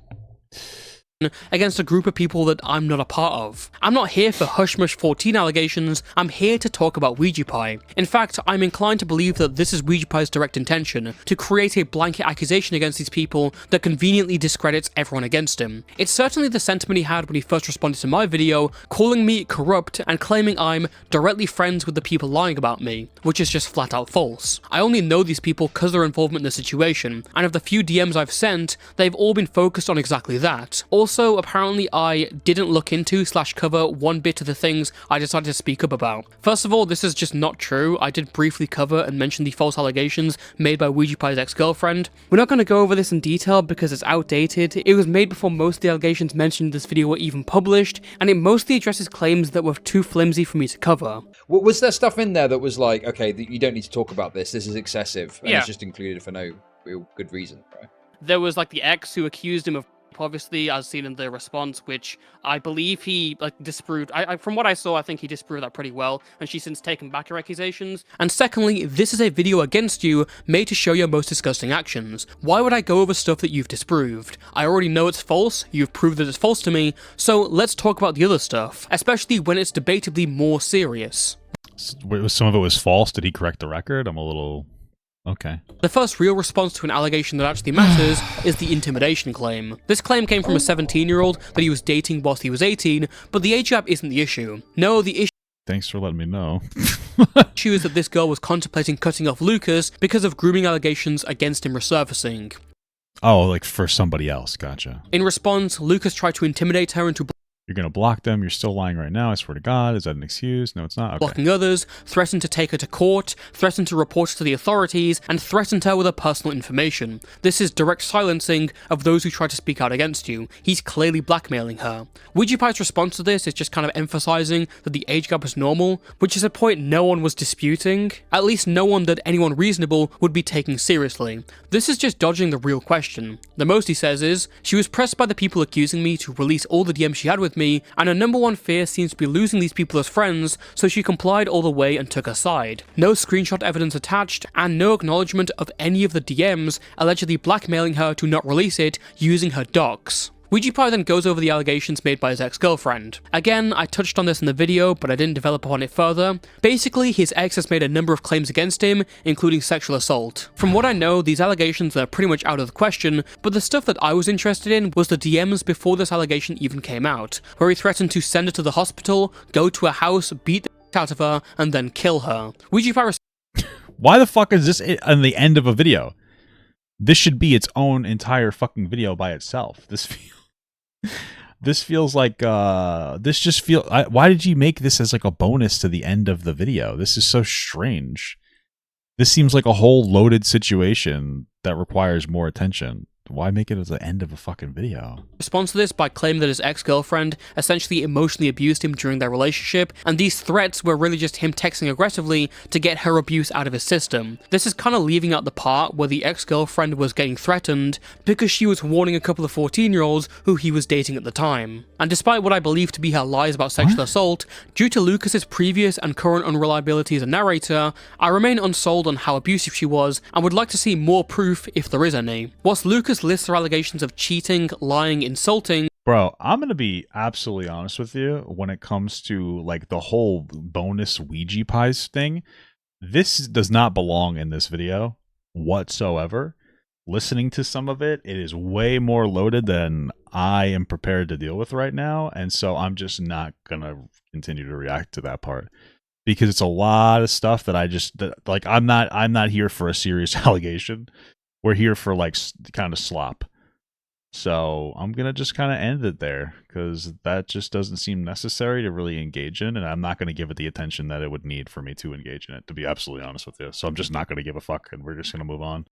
against a group of people that I'm not a part of? I'm not here for Hushmush 14 allegations, I'm here to talk about Weegeepie. In fact, I'm inclined to believe that this is Weegeepie's direct intention, to create a blanket accusation against these people that conveniently discredits everyone against him. It's certainly the sentiment he had when he first responded to my video, calling me corrupt and claiming I'm directly friends with the people lying about me, which is just flat out false. I only know these people because of their involvement in the situation, and of the few DMs I've sent, they've all been focused on exactly that. Also, Also, apparently I didn't look into / cover one bit of the things I decided to speak up about. First of all, this is just not true. I did briefly cover and mention the false allegations made by Weegeepie's ex-girlfriend. We're not going to go over this in detail because it's outdated. It was made before most of the allegations mentioned in this video were even published, and it mostly addresses claims that were too flimsy for me to cover. Was there stuff in there that was like, okay, you don't need to talk about this is excessive, and it's just included for no real good reason, right? There was like the ex who accused him of, obviously, as seen in the response, which I believe he disproved. From what I saw, I think he disproved that pretty well, and she's since taken back her accusations. And secondly, this is a video against you, made to show your most disgusting actions. Why would I go over stuff that you've disproved? I already know it's false, you've proved that it's false to me, so let's talk about the other stuff, especially when it's debatably more serious. Some of it was false. Did he correct the record? I'm a little... Okay. The first real response to an allegation that actually matters is the intimidation claim. This claim came from a 17-year-old that he was dating whilst he was 18, but the age gap isn't the issue. No, the issue... Thanks for letting me know. issue is that this girl was contemplating cutting off Lucas because of grooming allegations against him resurfacing. Oh, like for somebody else. Gotcha. In response, Lucas tried to intimidate her into... You're going to block them. You're still lying right now. I swear to God. Is that an excuse? No, it's not. Okay. Blocking others, threatened to take her to court, threatened to report her to the authorities, and threatened her with her personal information. This is direct silencing of those who try to speak out against you. He's clearly blackmailing her. Weegeepie's response to this is just kind of emphasizing that the age gap is normal, which is a point no one was disputing. At least no one that anyone reasonable would be taking seriously. This is just dodging the real question. The most he says is, she was pressed by the people accusing me to release all the DMs she had with me, and her number one fear seems to be losing these people as friends, so she complied all the way and took her side. No screenshot evidence attached, and no acknowledgement of any of the DMs allegedly blackmailing her to not release it using her docs. Weegeepie then goes over the allegations made by his ex-girlfriend. Again, I touched on this in the video, but I didn't develop upon it further. Basically, his ex has made a number of claims against him, including sexual assault. From what I know, these allegations are pretty much out of the question, but the stuff that I was interested in was the DMs before this allegation even came out, where he threatened to send her to the hospital, go to her house, beat the shit out of her, and then kill her. Weegeepie... Why the fuck is this on the end of a video? This should be its own entire fucking video by itself. This feels like why did you make this as like a bonus to the end of the video? This is so strange. This seems like a whole loaded situation that requires more attention. Why make it as the end of a fucking video? Responds to this by claiming that his ex-girlfriend essentially emotionally abused him during their relationship, and these threats were really just him texting aggressively to get her abuse out of his system. This is kind of leaving out the part where the ex-girlfriend was getting threatened because she was warning a couple of 14-year-olds who he was dating at the time. And despite what I believe to be her lies about sexual assault, due to Lucas's previous and current unreliability as a narrator, I remain unsold on how abusive she was and would like to see more proof if there is any. Whilst Lucas lists her allegations of cheating, lying, insulting... Bro, I'm gonna be absolutely honest with you when it comes to like the whole bonus Weegeepies thing. This does not belong in this video whatsoever. Listening to some of it, it is way more loaded than I am prepared to deal with right now, and so I'm just not gonna continue to react to that part because it's a lot of stuff that I'm not here for a serious allegation. We're here for like kind of slop. So I'm going to just kind of end it there because that just doesn't seem necessary to really engage in. And I'm not going to give it the attention that it would need for me to engage in it, to be absolutely honest with you. So I'm just not going to give a fuck and we're just going to move on.